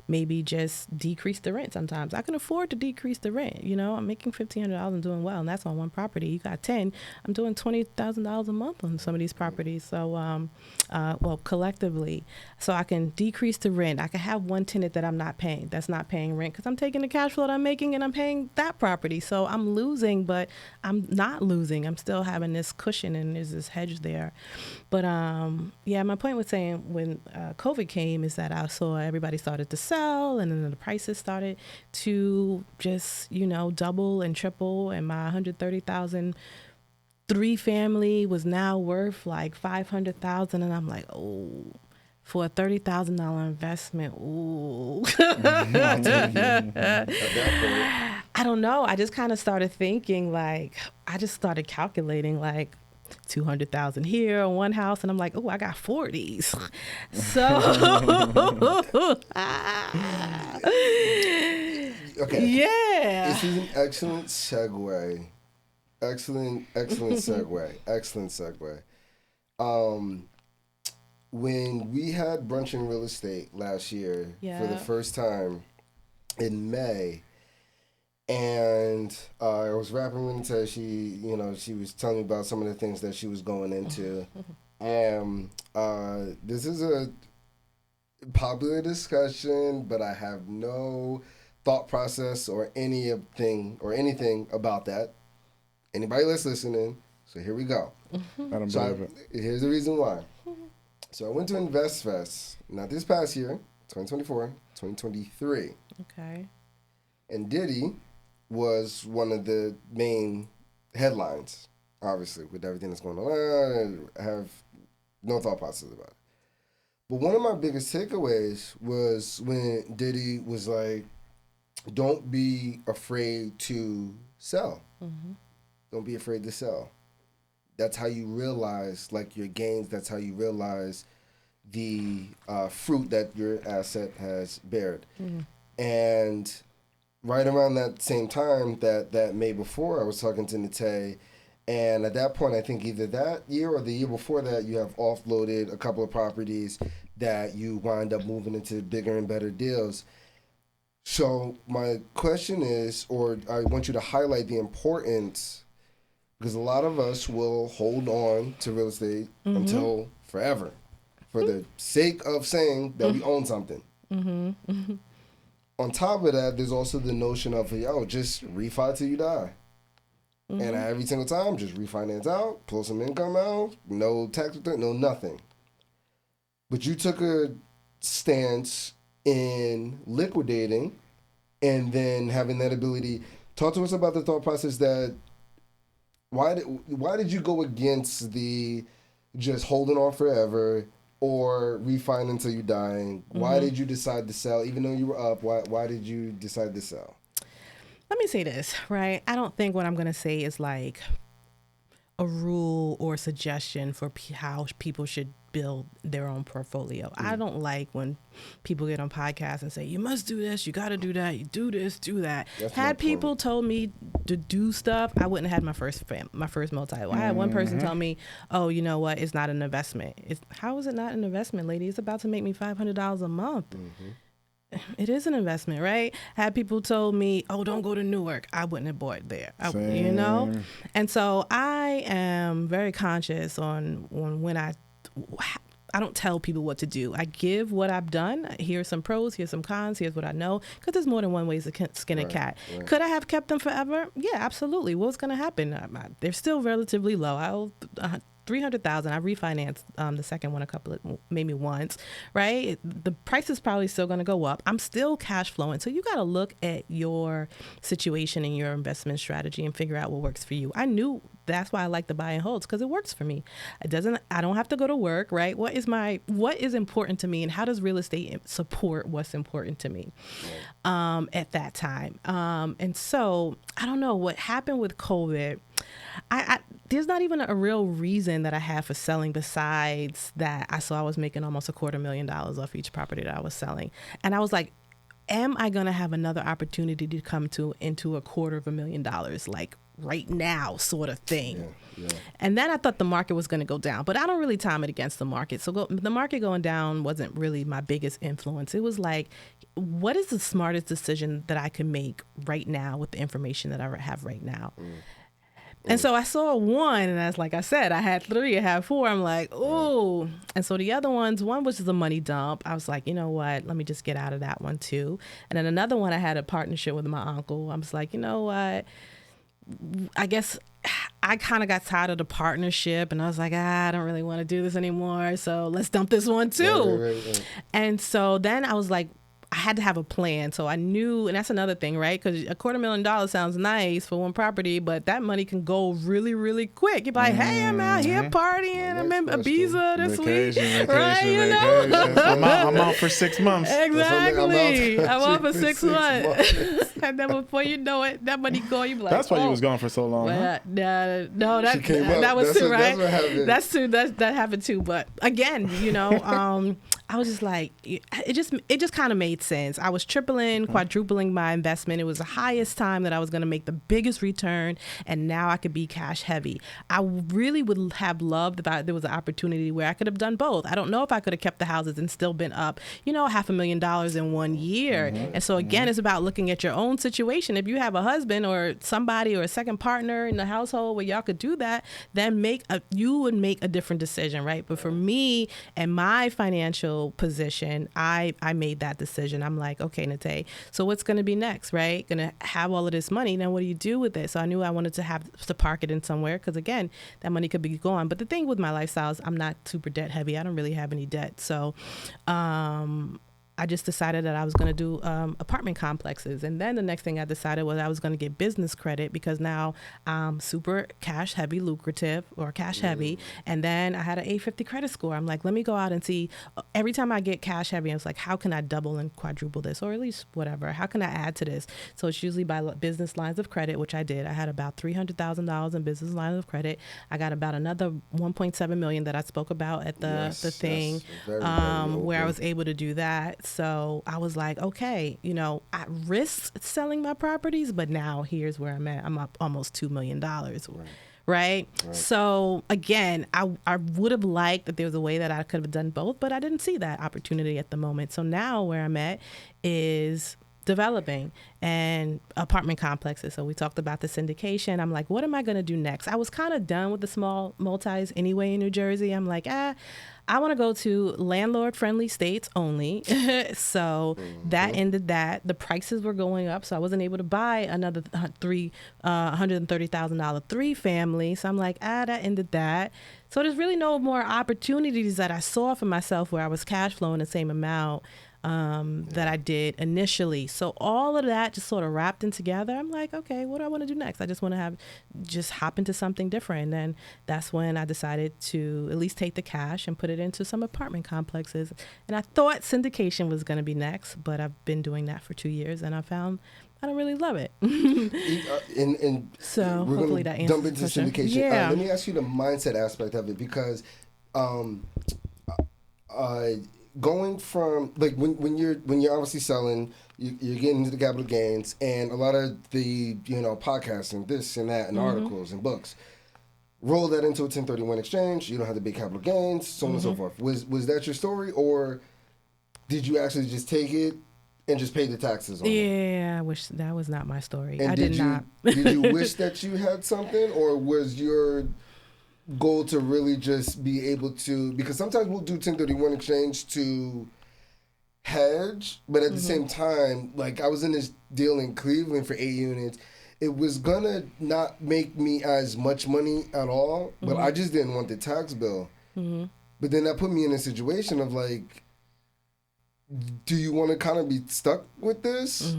maybe just decrease the rent sometimes. I can afford to decrease the rent. I'm making $1,500 and doing well, and that's on one property. You got 10. I'm doing $20,000 a month on some of these properties. So, collectively. So I can decrease the rent. I can have one tenant that I'm not paying, that's not paying rent because I'm taking the cash flow that I'm making and I'm paying that property. So I'm losing, but I'm not losing. I'm still having this cushion and there's this hedge there. But my point was saying when COVID came is that I saw everybody started to sell and then the prices started to just, double and triple, and my $130,000 3-family was now worth like $500,000, and I'm like, oh, for a $30,000 investment, ooh. I don't know. I just kind of started thinking like, I just started calculating like $200,000 here on one house, and I'm like, oh, I got 4 of these. So, okay, yeah, this is an excellent segue. Excellent segue. When we had brunch in real estate last year for the first time in May, and I was rapping with Natay. She was telling me about some of the things that she was going into. This is a popular discussion, but I have no thought process or anything about that. Anybody that's listening, so here we go. I don't believe it. Here's the reason why. So I went to Invest Fest, not this past year, 2024, 2023. Okay. And Diddy was one of the main headlines, obviously, with everything that's going on. I have no thought process about it. But one of my biggest takeaways was when Diddy was like, don't be afraid to sell. Mm-hmm. Don't be afraid to sell. That's how you realize like your gains. That's how you realize the fruit that your asset has bared. Mm-hmm. And right around that same time, that May before, I was talking to Natay, and at that point, I think either that year or the year before that, you have offloaded a couple of properties that you wind up moving into bigger and better deals. So my question is, or I want you to highlight the importance, because a lot of us will hold on to real estate until forever for the sake of saying that we own something. On top of that, there's also the notion of, just refi till you die. And every single time, just refinance out, pull some income out, no tax return, no nothing. But you took a stance in liquidating and then having that ability. Talk to us about the thought process that, why did you go against the just holding on forever, or refinance until you're dying. Why did you decide to sell? Even though you were up, why did you decide to sell? Let me say this, right? I don't think what I'm going to say is like a rule or suggestion for how people should build their own portfolio. I don't like when people get on podcasts and say, you must do this, you got to do that, you do this, do that. Had people told me to do stuff, I wouldn't have had my first multi. I had one person tell me, oh, you know what, it's not an investment. How is it not an investment, lady? It's about to make me $500 a month. It is an investment, right? Had people told me, oh, don't go to Newark, I wouldn't have bought there, you know? And so I am very conscious on when I don't tell people what to do. I give what I've done. Here's some pros, here's some cons, here's what I know. Because there's more than one way to skin a cat. Right. Could I have kept them forever? Yeah, absolutely. What's going to happen? They're still relatively low. $300,000. I refinanced the second one maybe once, right? The price is probably still going to go up. I'm still cash flowing. So you got to look at your situation and your investment strategy and figure out what works for you. I knew that's why I like the buy and holds, because it works for me. I don't have to go to work, right? What is important to me, and how does real estate support what's important to me at that time? And so I don't know what happened with COVID. There's not even a real reason that I have for selling besides that I saw I was making almost $250,000 off each property that I was selling. And I was like, am I going to have another opportunity to come into $250,000 like right now sort of thing? Yeah. And then I thought the market was going to go down, but I don't really time it against the market. So the market going down wasn't really my biggest influence. It was like, what is the smartest decision that I can make right now with the information that I have right now? And so I saw one, and as like I said, I had 3, I had 4. I'm like, oh. And so the other one was just a money dump. I was like, you know what? Let me just get out of that one too. And then another one, I had a partnership with my uncle. I was like, you know what? I guess I kind of got tired of the partnership, and I was like, I don't really want to do this anymore. So let's dump this one too. Right. And so then I was like, I had to have a plan. So I knew, and that's another thing, right? Because $250,000 sounds nice for one property, but that money can go really, really quick. You're like, hey, I'm out here partying. I'm in Ibiza this week. Right? You know? I'm out for 6 months. Exactly. I'm out for 6 months. And then before you know it, that money go. You be like, that's why you was gone for so long. Well, huh? No, that was too, right? That's too. That happened too. But again, you know, I was just like, it just kind of made sense. I was tripling, quadrupling my investment. It was the highest time that I was going to make the biggest return, and now I could be cash heavy. I really would have loved if there was an opportunity where I could have done both. I don't know if I could have kept the houses and still been up, you know, $500,000 in 1 year. And so again, it's about looking at your own situation. If you have a husband or somebody or a second partner in the household where y'all could do that, then you would make a different decision, right? But for me and my financial position, I made that decision. I'm like, okay, Natay, so what's going to be next, right? Going to have all of this money. Then what do you do with it? So I knew I wanted to park it in somewhere, because again, that money could be gone. But the thing with my lifestyle is I'm not super debt heavy. I don't really have any debt. So I just decided that I was going to do apartment complexes. And then the next thing I decided was I was going to get business credit, because now I'm super cash heavy, cash heavy. And then I had an 850 credit score. I'm like, let me go out and see. Every time I get cash heavy, I was like, how can I double and quadruple this, or at least whatever? How can I add to this? So it's usually by business lines of credit, which I did. I had about $300,000 in business lines of credit. I got about another $1.7 million that I spoke about at the thing, very where I was able to do that. So I was like, okay, you know, I risked selling my properties, but now here's where I'm at. I'm up almost $2 million. Right? So again, I would have liked that there was a way that I could have done both, but I didn't see that opportunity at the moment. So now where I'm at is developing and apartment complexes. So we talked about the syndication. I'm like, what am I going to do next? I was kind of done with the small multis anyway in New Jersey. I'm like, I want to go to landlord-friendly states only. So that ended that. The prices were going up, so I wasn't able to buy another $130,000 3-family. So I'm like, that ended that. So there's really no more opportunities that I saw for myself where I was cash flowing the same amount that I did initially. So all of that just sort of wrapped in together. I'm like, okay, what do I want to do next? I just want to just hop into something different. And that's when I decided to at least take the cash and put it into some apartment complexes. And I thought syndication was going to be next, but I've been doing that for 2 years, and I found I don't really love it. and so we're hopefully gonna that dump answers into the question. syndication. Yeah. Let me ask you the mindset aspect of it, because going from like when you're obviously selling, you're getting into the capital gains, and a lot of the podcasting, this and that, and articles and books. Roll that into a 1031 exchange. You don't have the big capital gains, so on and so forth. Was that your story, or did you actually just take it and just pay the taxes on it? Yeah, I wish that was not my story. And I did not. Did you wish that you had something, or was your goal to really just be able to, because sometimes we'll do 1031 exchange to hedge, but at the same time, like I was in this deal in Cleveland for 8 units. It was gonna not make me as much money at all, but I just didn't want the tax bill. But then that put me in a situation of like, do you want to kind of be stuck with this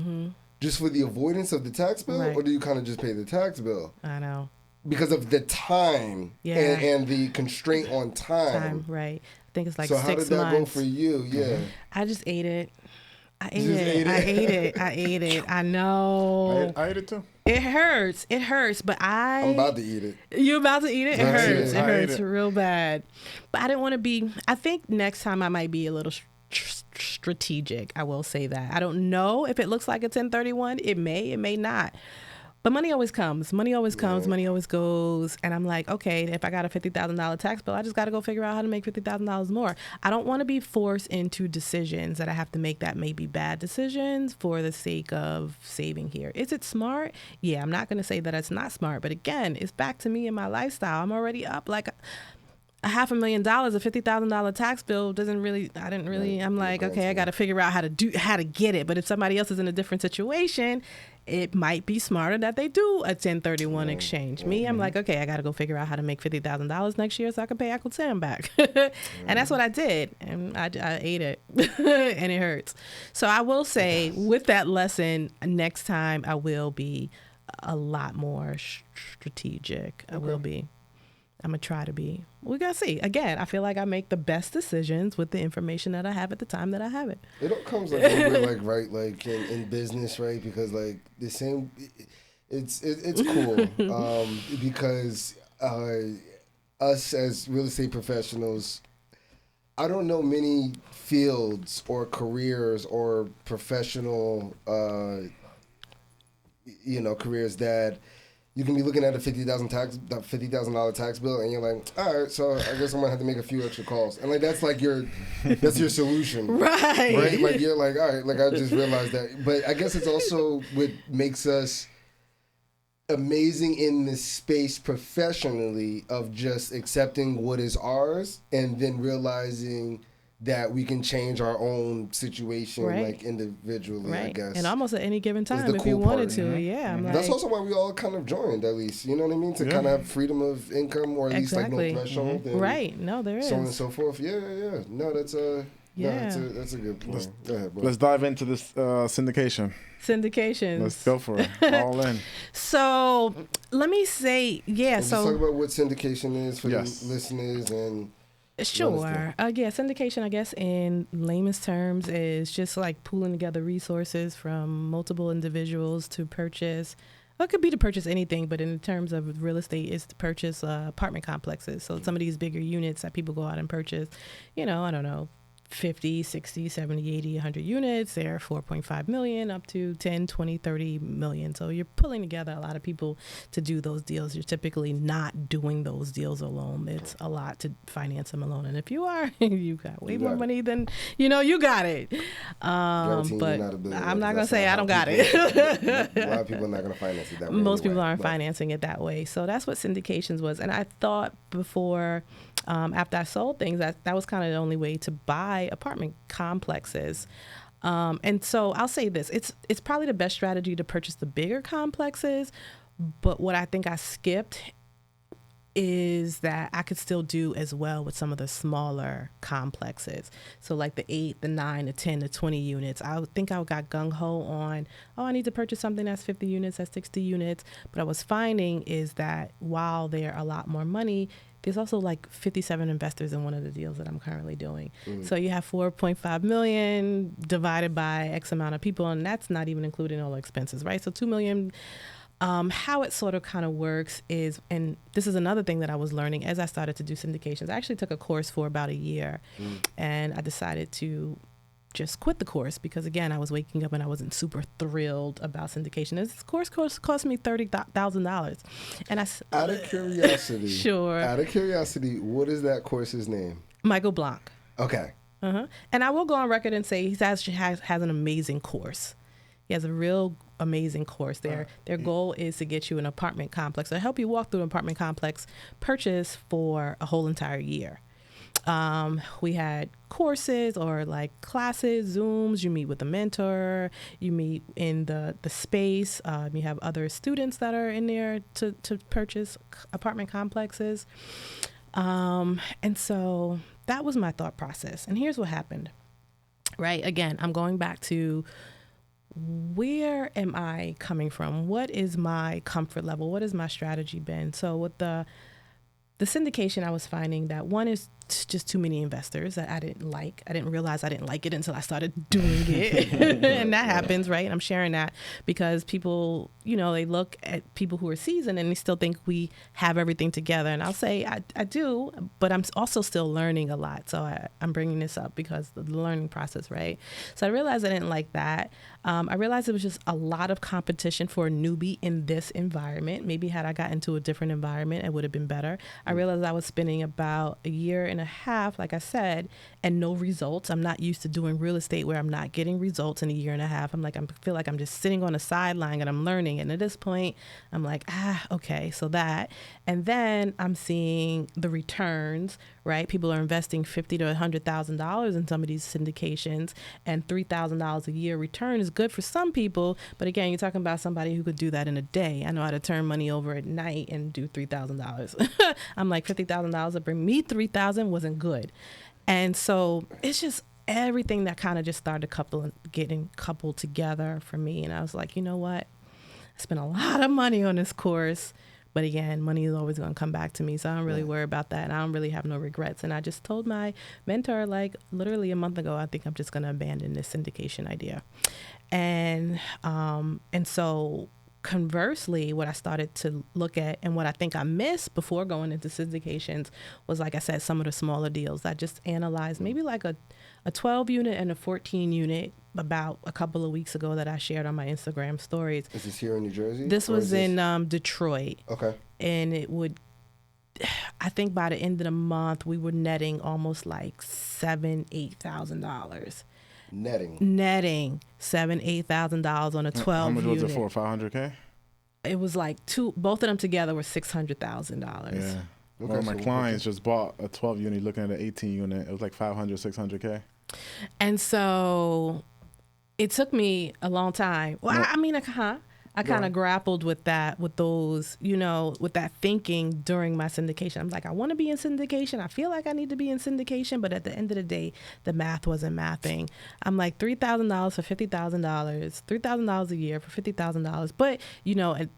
just for the avoidance of the tax bill, or do you kind of just pay the tax bill? I know. Because of the time and the constraint on time. Right. I think it's like so 6 months. So how did that go for you? Yeah. I just ate it. I ate it. I know. I ate it too. It hurts, but I'm about to eat it. You about to eat it? It hurts. It hurts it. real bad. But I didn't want to be, I think next time I might be a little strategic. I will say that. I don't know if it looks like a 1031. It may not. But money always comes. Money always goes. And I'm like, okay, if I got a $50,000 tax bill, I just got to go figure out how to make $50,000 more. I don't want to be forced into decisions that I have to make that may be bad decisions for the sake of saving here. Is it smart? Yeah, I'm not going to say that it's not smart. But again, it's back to me and my lifestyle. I'm already up like a $500,000, a $50,000 tax bill I'm like, okay, I got to figure out how to get it. But if somebody else is in a different situation, it might be smarter that they do a 1031 exchange. Me, I'm like, okay, I got to go figure out how to make $50,000 next year so I can pay Uncle Sam back. And that's what I did. And I ate it and it hurts. So I will say with that lesson, next time I will be a lot more strategic. I will be. I'm going to try to be. We're going to see. Again, I feel like I make the best decisions with the information that I have at the time that I have it. It all comes like over, like in business, right? Because like the same, it's cool because us as real estate professionals, I don't know many fields or careers or professional, careers that you can be looking at a $50,000 tax bill, and you're like, all right, so I guess I'm gonna have to make a few extra calls, and like that's your solution, right? Like you're like, all right, like I just realized that, but I guess it's also what makes us amazing in this space professionally of just accepting what is ours, and then realizing that we can change our own situation like individually, I guess. And almost at any given time if you wanted to. Yeah. I'm that's also why we all kind of joined, at least. You know what I mean? To kind of have freedom of income, or at least like no threshold. Right. No, there is. So on and so forth. Yeah. No, that's a good point. Go ahead, bro. Let's dive into this syndication. Syndications. Let's go for it. All in. So let me say, Let's talk about what syndication is for the listeners and... Sure. Syndication, I guess, in layman's terms, is just like pooling together resources from multiple individuals to purchase. Well, it could be to purchase anything, but in terms of real estate, it's to purchase apartment complexes. So some of these bigger units that people go out and purchase, I don't know, 50, 60, 70, 80, 100 units. They're 4.5 million up to 10, 20, 30 million. So you're pulling together a lot of people to do those deals. You're typically not doing those deals alone. It's a lot to finance them alone. And if you are, you got way more money than, you got it. But I'm not going to say I don't got it. A lot of people are not going to finance it that way. Most people aren't financing it that way. So that's what syndications was. And I thought before, after I sold things, that was kind of the only way to buy apartment complexes. And so I'll say this, it's probably the best strategy to purchase the bigger complexes, but what I think I skipped is that I could still do as well with some of the smaller complexes. So like the 8, the 9, the 10, the 20 units. I think I got gung-ho on, I need to purchase something that's 50 units, that's 60 units. But I was finding is that while they're a lot more money, there's also like 57 investors in one of the deals that I'm currently doing. So you have 4.5 million divided by X amount of people, and that's not even including all the expenses, right? So 2 million. How it sort of kind of works is, and this is another thing that I was learning as I started to do syndications. I actually took a course for about a year, and I decided to just quit the course because, again, I was waking up and I wasn't super thrilled about syndication. This course cost me $30,000, and out of curiosity, sure. Out of curiosity, what is that course's name? Michael Blanc. Okay. And I will go on record and say he has an amazing course. He has a real amazing course there. Their goal is to get you an apartment complex or help you walk through an apartment complex purchase for a whole entire year. We had courses or like classes, Zooms. You meet with a mentor. You meet in the space. You have other students that are in there to purchase apartment complexes. And so that was my thought process. And here's what happened. Right? Again, I'm going back to where am I coming from? What is my comfort level? What has my strategy been? So with the syndication, I was finding that one is just too many investors that I didn't like. I didn't realize I didn't like it until I started doing it. And that happens, right? And I'm sharing that because people, they look at people who are seasoned and they still think we have everything together. And I'll say I do, but I'm also still learning a lot. So I'm bringing this up because of the learning process, right? So I realized I didn't like that. I realized it was just a lot of competition for a newbie in this environment. Maybe had I got into a different environment, it would have been better. I realized I was spending about a year and a half, like I said, and no results. I'm not used to doing real estate where I'm not getting results in a year and a half. I feel like I'm just sitting on the sideline and I'm learning. And at this point, I'm like, okay, so that. And then I'm seeing the returns, right? People are investing $50,000 to $100,000 in some of these syndications, and $3,000 a year return is good for some people. But again, you're talking about somebody who could do that in a day. I know how to turn money over at night and do $3,000. I'm like, $50,000 to bring me $3,000 wasn't good. And so it's just everything that kind of just started getting coupled together for me. And I was like, you know what? I spent a lot of money on this course. But again, money is always going to come back to me. So I don't really worry about that. And I don't really have no regrets. And I just told my mentor, like literally a month ago, I think I'm just going to abandon this syndication idea. And so conversely, what I started to look at and what I think I missed before going into syndications was, like I said, some of the smaller deals. I just analyzed maybe like a 12 unit and a 14 unit about a couple of weeks ago that I shared on my Instagram stories. Is this here in New Jersey? This was in Detroit. Okay. And I think by the end of the month, we were netting almost like $8,000. Netting $8,000 on a 12 unit. How much was it for? $500K? It was like both of them together were $600,000. Yeah. One of my clients just bought a 12 unit looking at an 18 unit. It was like $500, $600K. And so it took me a long time. Well, I kind of grappled with that, with those, with that thinking during my syndication. I'm like, I want to be in syndication. I feel like I need to be in syndication. But at the end of the day, the math wasn't mathing. I'm like, $3,000 for $50,000, $3,000 a year for $50,000. But,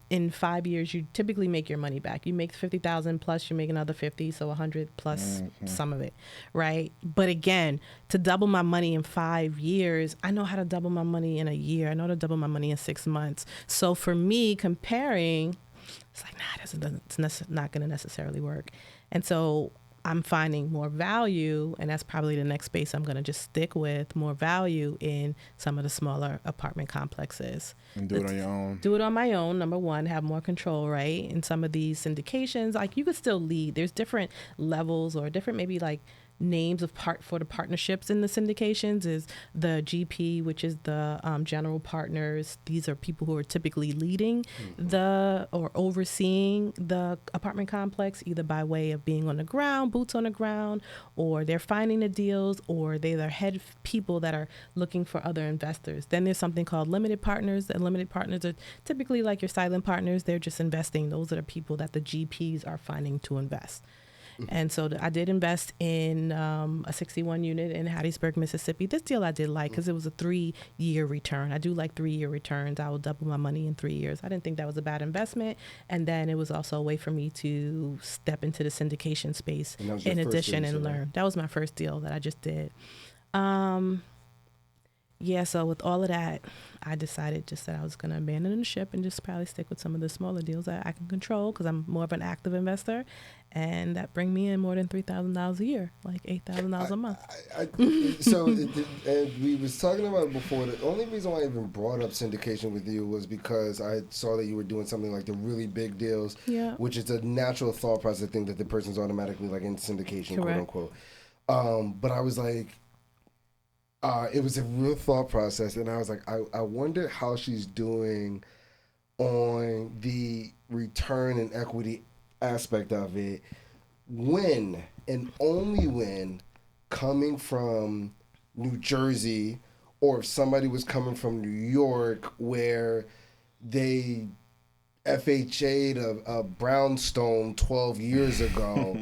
in 5 years, you typically make your money back. You make $50,000 plus you make another 50, so 100 plus some of it, right? But again, to double my money in 5 years, I know how to double my money in a year. I know how to double my money in 6 months. So for me, comparing, it's like, it's not going to necessarily work. And so I'm finding more value, and that's probably the next space I'm going to just stick with, more value in some of the smaller apartment complexes. And do it on your own. Do it on my own, number one, have more control, right? In some of these syndications, like you could still lead. There's different levels or different maybe like names for the partnerships in the syndications is the GP, which is the general partners. These are people who are typically leading or overseeing the apartment complex, either by way of being on the ground, boots on the ground, or they're finding the deals, or they're head people that are looking for other investors. Then there's something called limited partners, and limited partners are typically like your silent partners. They're just investing. Those are the people that the GPs are finding to invest. And so I did invest in a 61 unit in Hattiesburg, Mississippi. This deal I did like because it was a 3-year return. I do like 3-year returns. I will double my money in 3 years. I didn't think that was a bad investment. And then it was also a way for me to step into the syndication space in addition and learn. That was my first deal that I just did. Yeah, so with all of that, I decided just that I was going to abandon the ship and just probably stick with some of the smaller deals that I can control because I'm more of an active investor, and that bring me in more than $3,000 a year, like $8,000 a month. And we was talking about it before. The only reason why I even brought up syndication with you was because I saw that you were doing something like the really big deals, which is a natural thought process thing that the person's automatically like in syndication, quote unquote. But I was like, it was a real thought process, and I was like, I wonder how she's doing on the return and equity aspect of it when and only when coming from New Jersey, or if somebody was coming from New York where they FHA'd a brownstone 12 years ago.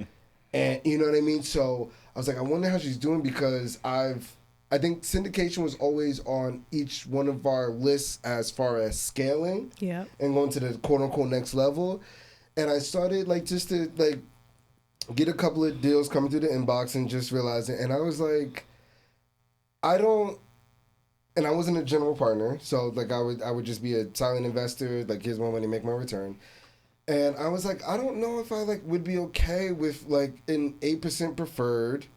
And you know what I mean? So I was like, I wonder how she's doing, because I think syndication was always on each one of our lists as far as scaling and going to the quote unquote next level. And I started like just to like get a couple of deals coming through the inbox and just realizing, and I was like, I wasn't a general partner. So like I would just be a silent investor, like here's my money, make my return. And I was like, I don't know if I like would be okay with like an 8% preferred,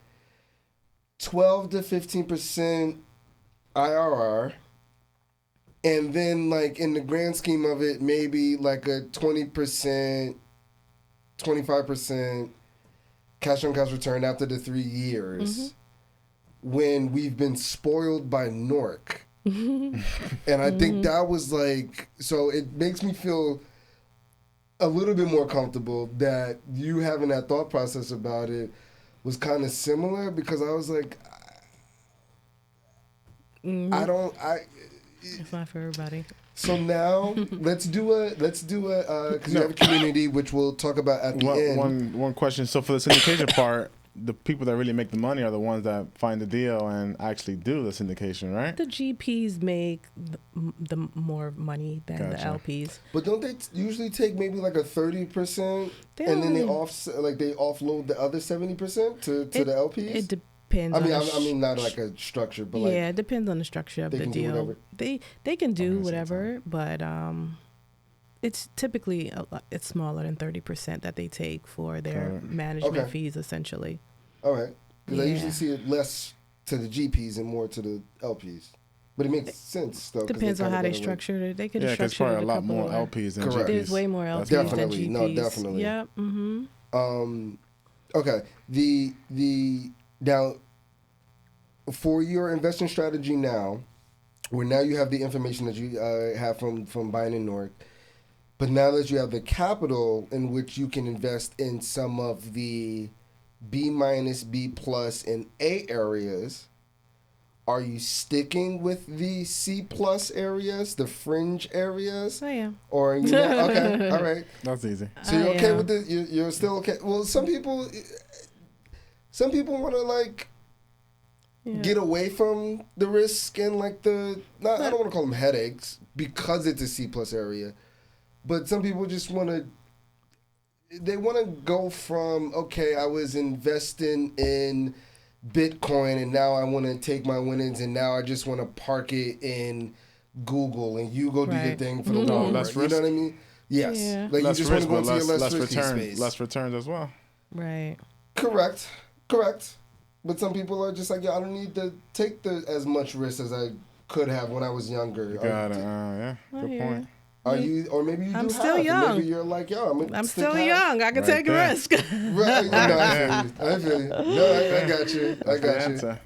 12 to 15% IRR, and then like in the grand scheme of it, maybe like a 20%, 25% cash on cash return after the 3 years, when we've been spoiled by NORC. And I think that was like, so it makes me feel a little bit more comfortable that you having that thought process about it was kind of similar, because I was like, It's not for everybody. So now let's do a because you have a community, which we'll talk about at the end. One question. So for the syndication part, the people that really make the money are the ones that find the deal and actually do the syndication, right? The GPs make the more money than the LPs. But don't they usually take maybe like a 30%, and then they offload the other 70% to the LPs? It depends. I mean, not like a structure, but like it depends on the structure of the deal. They can do whatever, but it's typically it's smaller than 30% that they take for their management fees, essentially. All right, because I usually see it less to the GPs and more to the LPs. But it makes sense, though. Depends on how they structure it. They could structure it. Probably a lot more LPs than GPs. There's way more LPs than GPs. No, definitely. Yeah. Mm-hmm. Okay. Now, for your investing strategy now, where now you have the information that you have from buying in NORC, but now that you have the capital in which you can invest in some of the B-, B+, and A areas, are you sticking with the C+ areas, the fringe areas? I am. Or you not? Okay, all right. That's easy. So you're okay with this? You're still okay? Well, some people want to like get away from the risk and like I don't want to call them headaches because it's a C+ area, but some people just want to. They want to go from, okay, I was investing in Bitcoin and now I want to take my winnings and now I just want to park it in Google and you go do your thing for the long run. You know what I mean? Yes. Yeah. Like less you just want to go into your less risky return, space. less returns as well. Right. Correct. But some people are just like, I don't need to take as much risk as I could have when I was younger. Good point. Are you, or maybe you I'm do still have, young. maybe you're like, yo, I'm still young. I can take a risk. Right, I feel you. No, I got you. I got you.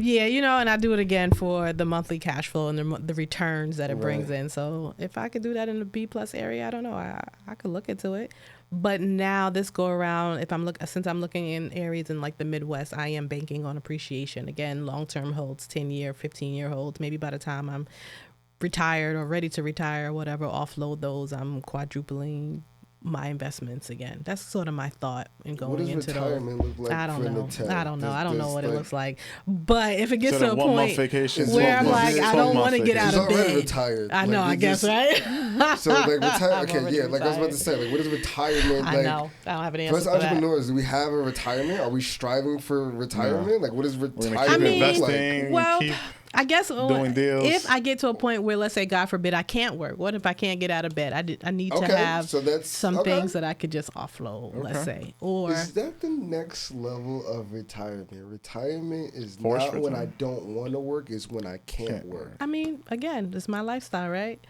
Yeah, you know, and I do it again for the monthly cash flow and the returns that it brings in. So if I could do that in the B+ area, I don't know. I could look into it. But now this go around, since I'm looking in areas in like the Midwest, I am banking on appreciation. Again, long-term holds, 10-year, 15-year holds. Maybe by the time I'm retired or ready to retire or whatever, offload those, I'm quadrupling my investments again. That's sort of my thought in going into those. What does retirement look like? I don't know. I don't know what it looks like. But if it gets to a point where I'm like, I don't want to get out of bed. She's already retired. I know, I guess, right? So like retire. Okay, yeah. Like I was about to say, like what is retirement? I know. I don't have an answer for us entrepreneurs, do we have a retirement? Are we striving for retirement? No. Like what is retirement? I mean, investing, well, I guess doing deals. If I get to a point where, let's say, God forbid, I can't work. What if I can't get out of bed? I need to have some things that I could just offload, let's say. Or is that the next level of retirement? Retirement is not when I don't want to work, it's when I can't work. I mean, again, this is my lifestyle, right?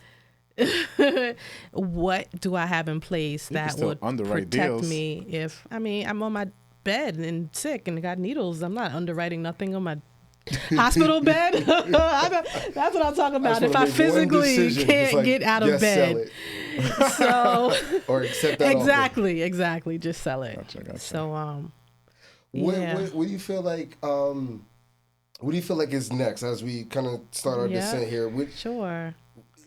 What do I have in place that would protect me if, I'm on my bed and sick and got needles? I'm not underwriting nothing on my hospital bed. That's what I'm talking about. If I physically can't get out of bed, so or accept that exactly, just sell it. Gotcha. So, what do you feel like? What do you feel like is next as we kind of start our descent here? Sure.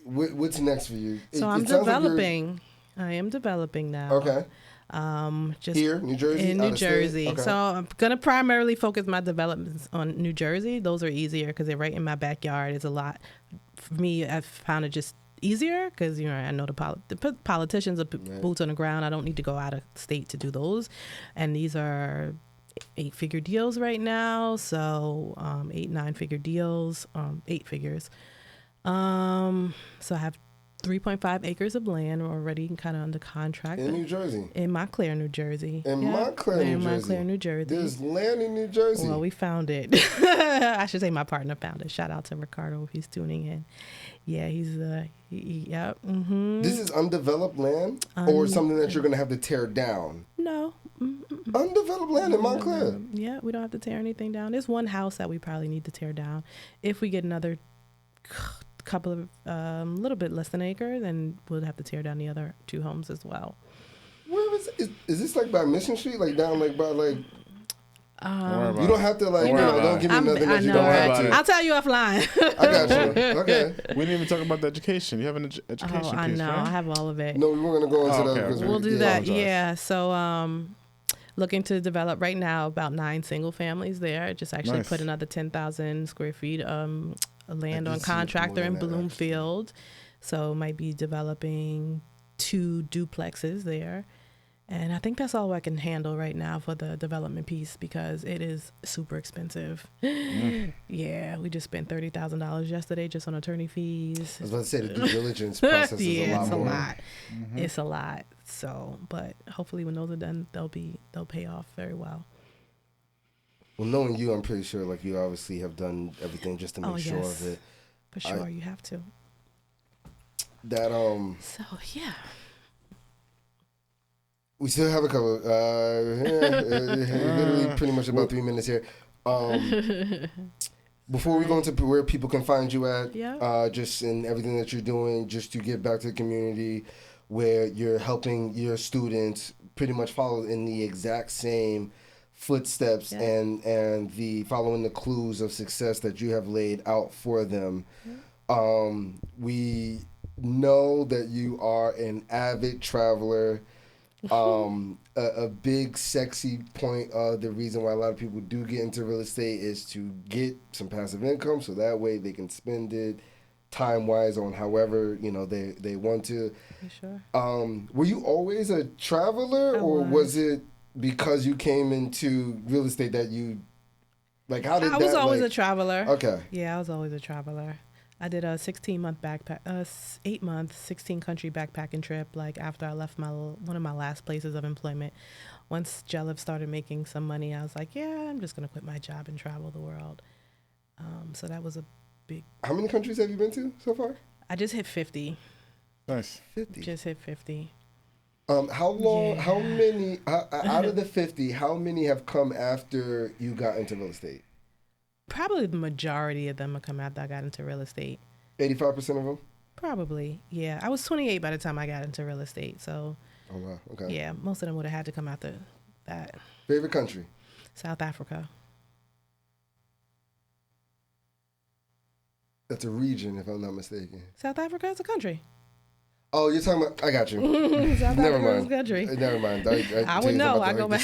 What's next for you? So I'm developing. I am developing now. Okay. Just here, New Jersey? In New Jersey. Okay. So I'm going to primarily focus my developments on New Jersey. Those are easier because they're right in my backyard. It's a lot. For me, I've found it just easier because, I know the politicians are boots on the ground. I don't need to go out of state to do those. And these are 8-figure deals right now. So 8-9-figure deals, 8 figures. So I have 3.5 acres of land already kind of under contract. In New Jersey? In Montclair, New Jersey. Montclair, New Jersey. There's land in New Jersey? Well, we found it. I should say my partner found it. Shout out to Ricardo if he's tuning in. Yeah, he's, yep. Mm-hmm. This is undeveloped land or something that you're going to have to tear down? No. Undeveloped land in Montclair? Yeah, we don't have to tear anything down. There's one house that we probably need to tear down. If we get another couple of little bit less than an acre, then we'll have to tear down the other 2 homes as well. Where is this like by Mission Street, like down like by like? You don't have to like. Don't give me nothing that you don't have to. I'll tell you offline. I got you. Okay. We didn't even talk about the education. You have an education piece, I know. right? I have all of it. No, we weren't gonna go into that because we'll do that. Yeah. So looking to develop right now about 9 single families there. Just actually put another 10,000 square feet land on contractor in Bloomfield. So might be developing 2 duplexes there. And I think that's all I can handle right now for the development piece because it is super expensive. Yeah, we just spent $30,000 yesterday just on attorney fees. I was about to say the due diligence process is a lot more. It's a lot. Mm-hmm. It's a lot. So, but hopefully when those are done, they'll pay off very well. Well, knowing you, I'm pretty sure like you obviously have done everything just to make sure of it. For sure, you have to. That So yeah. We still have a couple. Literally, pretty much about 3 minutes here. Before we go into where people can find you at, just in everything that you're doing, just to give back to the community, where you're helping your students pretty much follow in the exact same footsteps and the following the clues of success that you have laid out for them. We know that you are an avid traveler. A big sexy point of the reason why a lot of people do get into real estate is to get some passive income so that way they can spend it time wise on however they want to. Sure. Were you always a traveler or was it because you came into real estate that you like how did I was always a traveler. Okay. Yeah, I was always a traveler. I did a 16-month backpack, 8-month, 16-country backpacking trip. Like after I left one of my last places of employment, once Jelliv started making some money, I was like, yeah, I'm just gonna quit my job and travel the world. So that was a big. How many countries have you been to so far? I just hit 50. Nice. 50. Just hit 50. How long? Yeah. How many out of the 50? How many have come after you got into real estate? Probably the majority of them have come after I got into real estate. 85% of them. Probably, yeah. I was 28 by the time I got into real estate, so. Oh wow. Okay. Yeah, most of them would have had to come after that. Favorite country? South Africa. That's a region, if I'm not mistaken. South Africa is a country. Oh, you're talking about. I got you. South Never Africa is mind. a country. Never mind. I would know. I go back.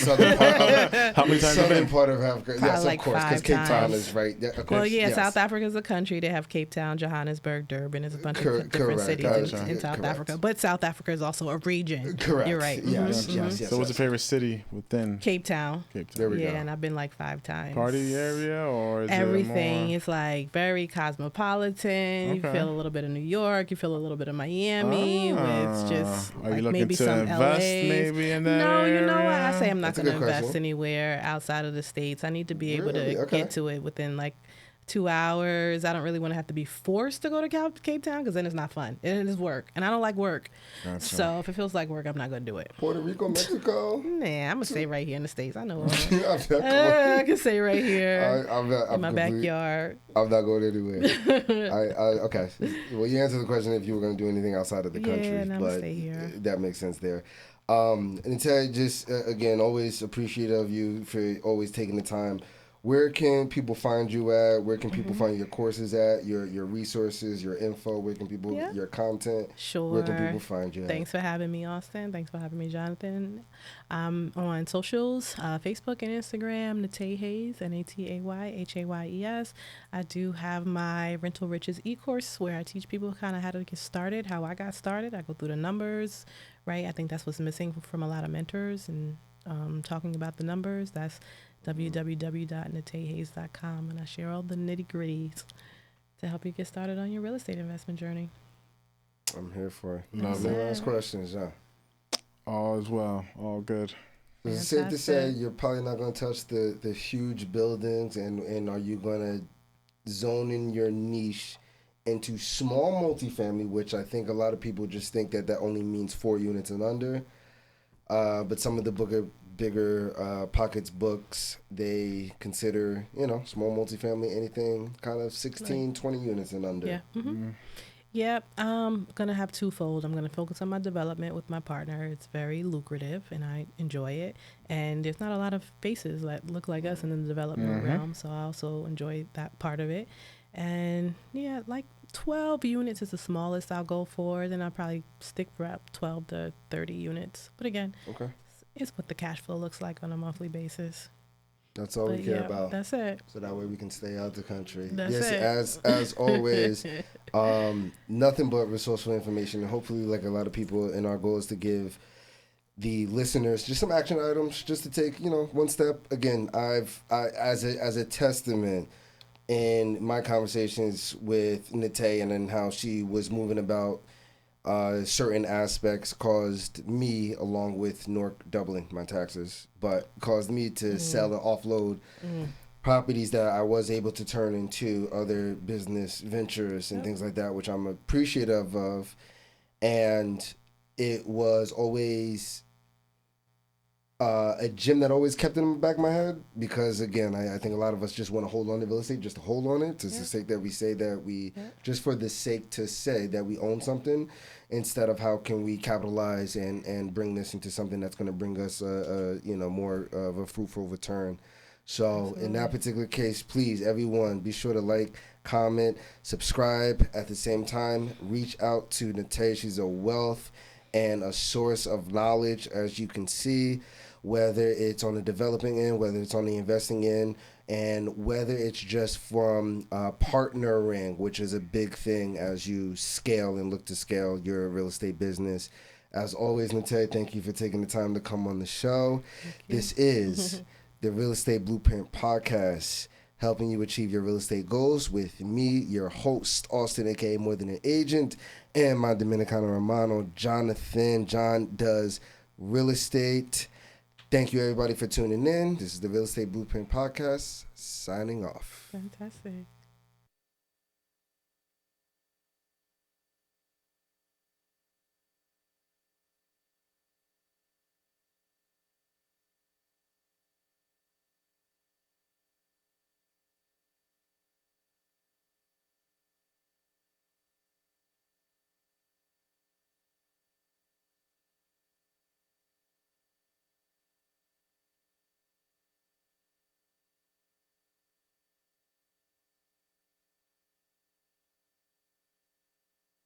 How many times southern part of Africa. Yes, like of course, because Cape Town is right. Yeah, of course, well, yeah, yes. South Africa is a country. They have Cape Town, Johannesburg, Durban. There's a bunch of different cities in South Africa. But South Africa is also a region. Correct. You're right. Yes, Mm-hmm. yes. So what's your favorite city within? Cape Town. Cape Town. There we go. Yeah, and I've been like 5 times. Party area or is everything? It more... It's like very cosmopolitan. You feel a little bit of New York. You feel a little bit of Miami. With just are like you looking maybe to some invest LAs. maybe in that No, area? you know what? I say I'm not going to invest question. anywhere outside of the States. I need to be able to Okay. get to it within like 2 hours. I don't really want to have to be forced to go to Cape Town because then it's not fun. It is work, and I don't like work. Gotcha. So if it feels like work, I'm not going to do it. Puerto Rico, Mexico? Nah, I'm going to stay right here in the States. I know. I can stay right here in my backyard. I'm not going anywhere. Okay. Well, you answered the question if you were going to do anything outside of the country. Yeah, no, but stay here. That makes sense there. And Natay, just again, always appreciative of you for always taking the time. Where can people find you at? Where can people find your courses at? Your resources, your info. Where can people your content? Sure. Where can people find you at? Thanks for having me, Austin. Thanks for having me, Jonathan. I'm on socials, Facebook and Instagram, Natay Hayes, NATAYHAYES. I do have my Rental Riches e-course where I teach people kind of how to get started, how I got started. I go through the numbers, right? I think that's what's missing from a lot of mentors and talking about the numbers. That's www.natayhayes.com, and I share all the nitty-gritties to help you get started on your real estate investment journey. I'm here for it. Last questions, yeah. All is well. All good. Is it safe to say you're probably not going to touch the huge buildings, and are you going to zone in your niche into small multifamily, which I think a lot of people just think that only means 4 units and under, but some of the bigger pockets books, they consider, small multifamily, anything kind of 16, 20 units and under. Yeah. Mm-hmm. Yep. I'm going to have twofold. I'm going to focus on my development with my partner. It's very lucrative and I enjoy it. And there's not a lot of faces that look like us in the development realm. So I also enjoy that part of it. And yeah, like 12 units is the smallest I'll go for. Then I'll probably stick for up 12 to 30 units. But again, it's what the cash flow looks like on a monthly basis. That's all we care about. That's it. So that way we can stay out the country. That's yes, it. as always, nothing but resourceful information. And hopefully, like a lot of people, in our goal is to give the listeners just some action items, just to take one step. Again, as a testament in my conversations with Natay and then how she was moving about. Certain aspects caused me, along with NORC doubling my taxes, but caused me to sell and offload properties that I was able to turn into other business ventures and things like that, which I'm appreciative of. And it was always a gym that always kept in the back of my head because, again, I think a lot of us just want to hold on to real estate, just to hold on it, to the sake that we say that we, just for the sake to say that we own something, instead of how can we capitalize and bring this into something that's going to bring us more of a fruitful return. So in that particular case, please, everyone, be sure to like, comment, subscribe. At the same time, reach out to Natay. She's a wealth and a source of knowledge, as you can see, whether it's on the developing end, whether it's on the investing end, and whether it's just from partnering, which is a big thing as you scale and look to scale your real estate business. As always, Natay, thank you for taking the time to come on the show. This is the Real Estate Blueprint Podcast, helping you achieve your real estate goals with me, your host, Austin, a.k.a. More Than an Agent, and my Dominicano Romano, Jonathan. John does real estate. Thank you, everybody, for tuning in. This is the Real Estate Blueprint Podcast, signing off. Fantastic.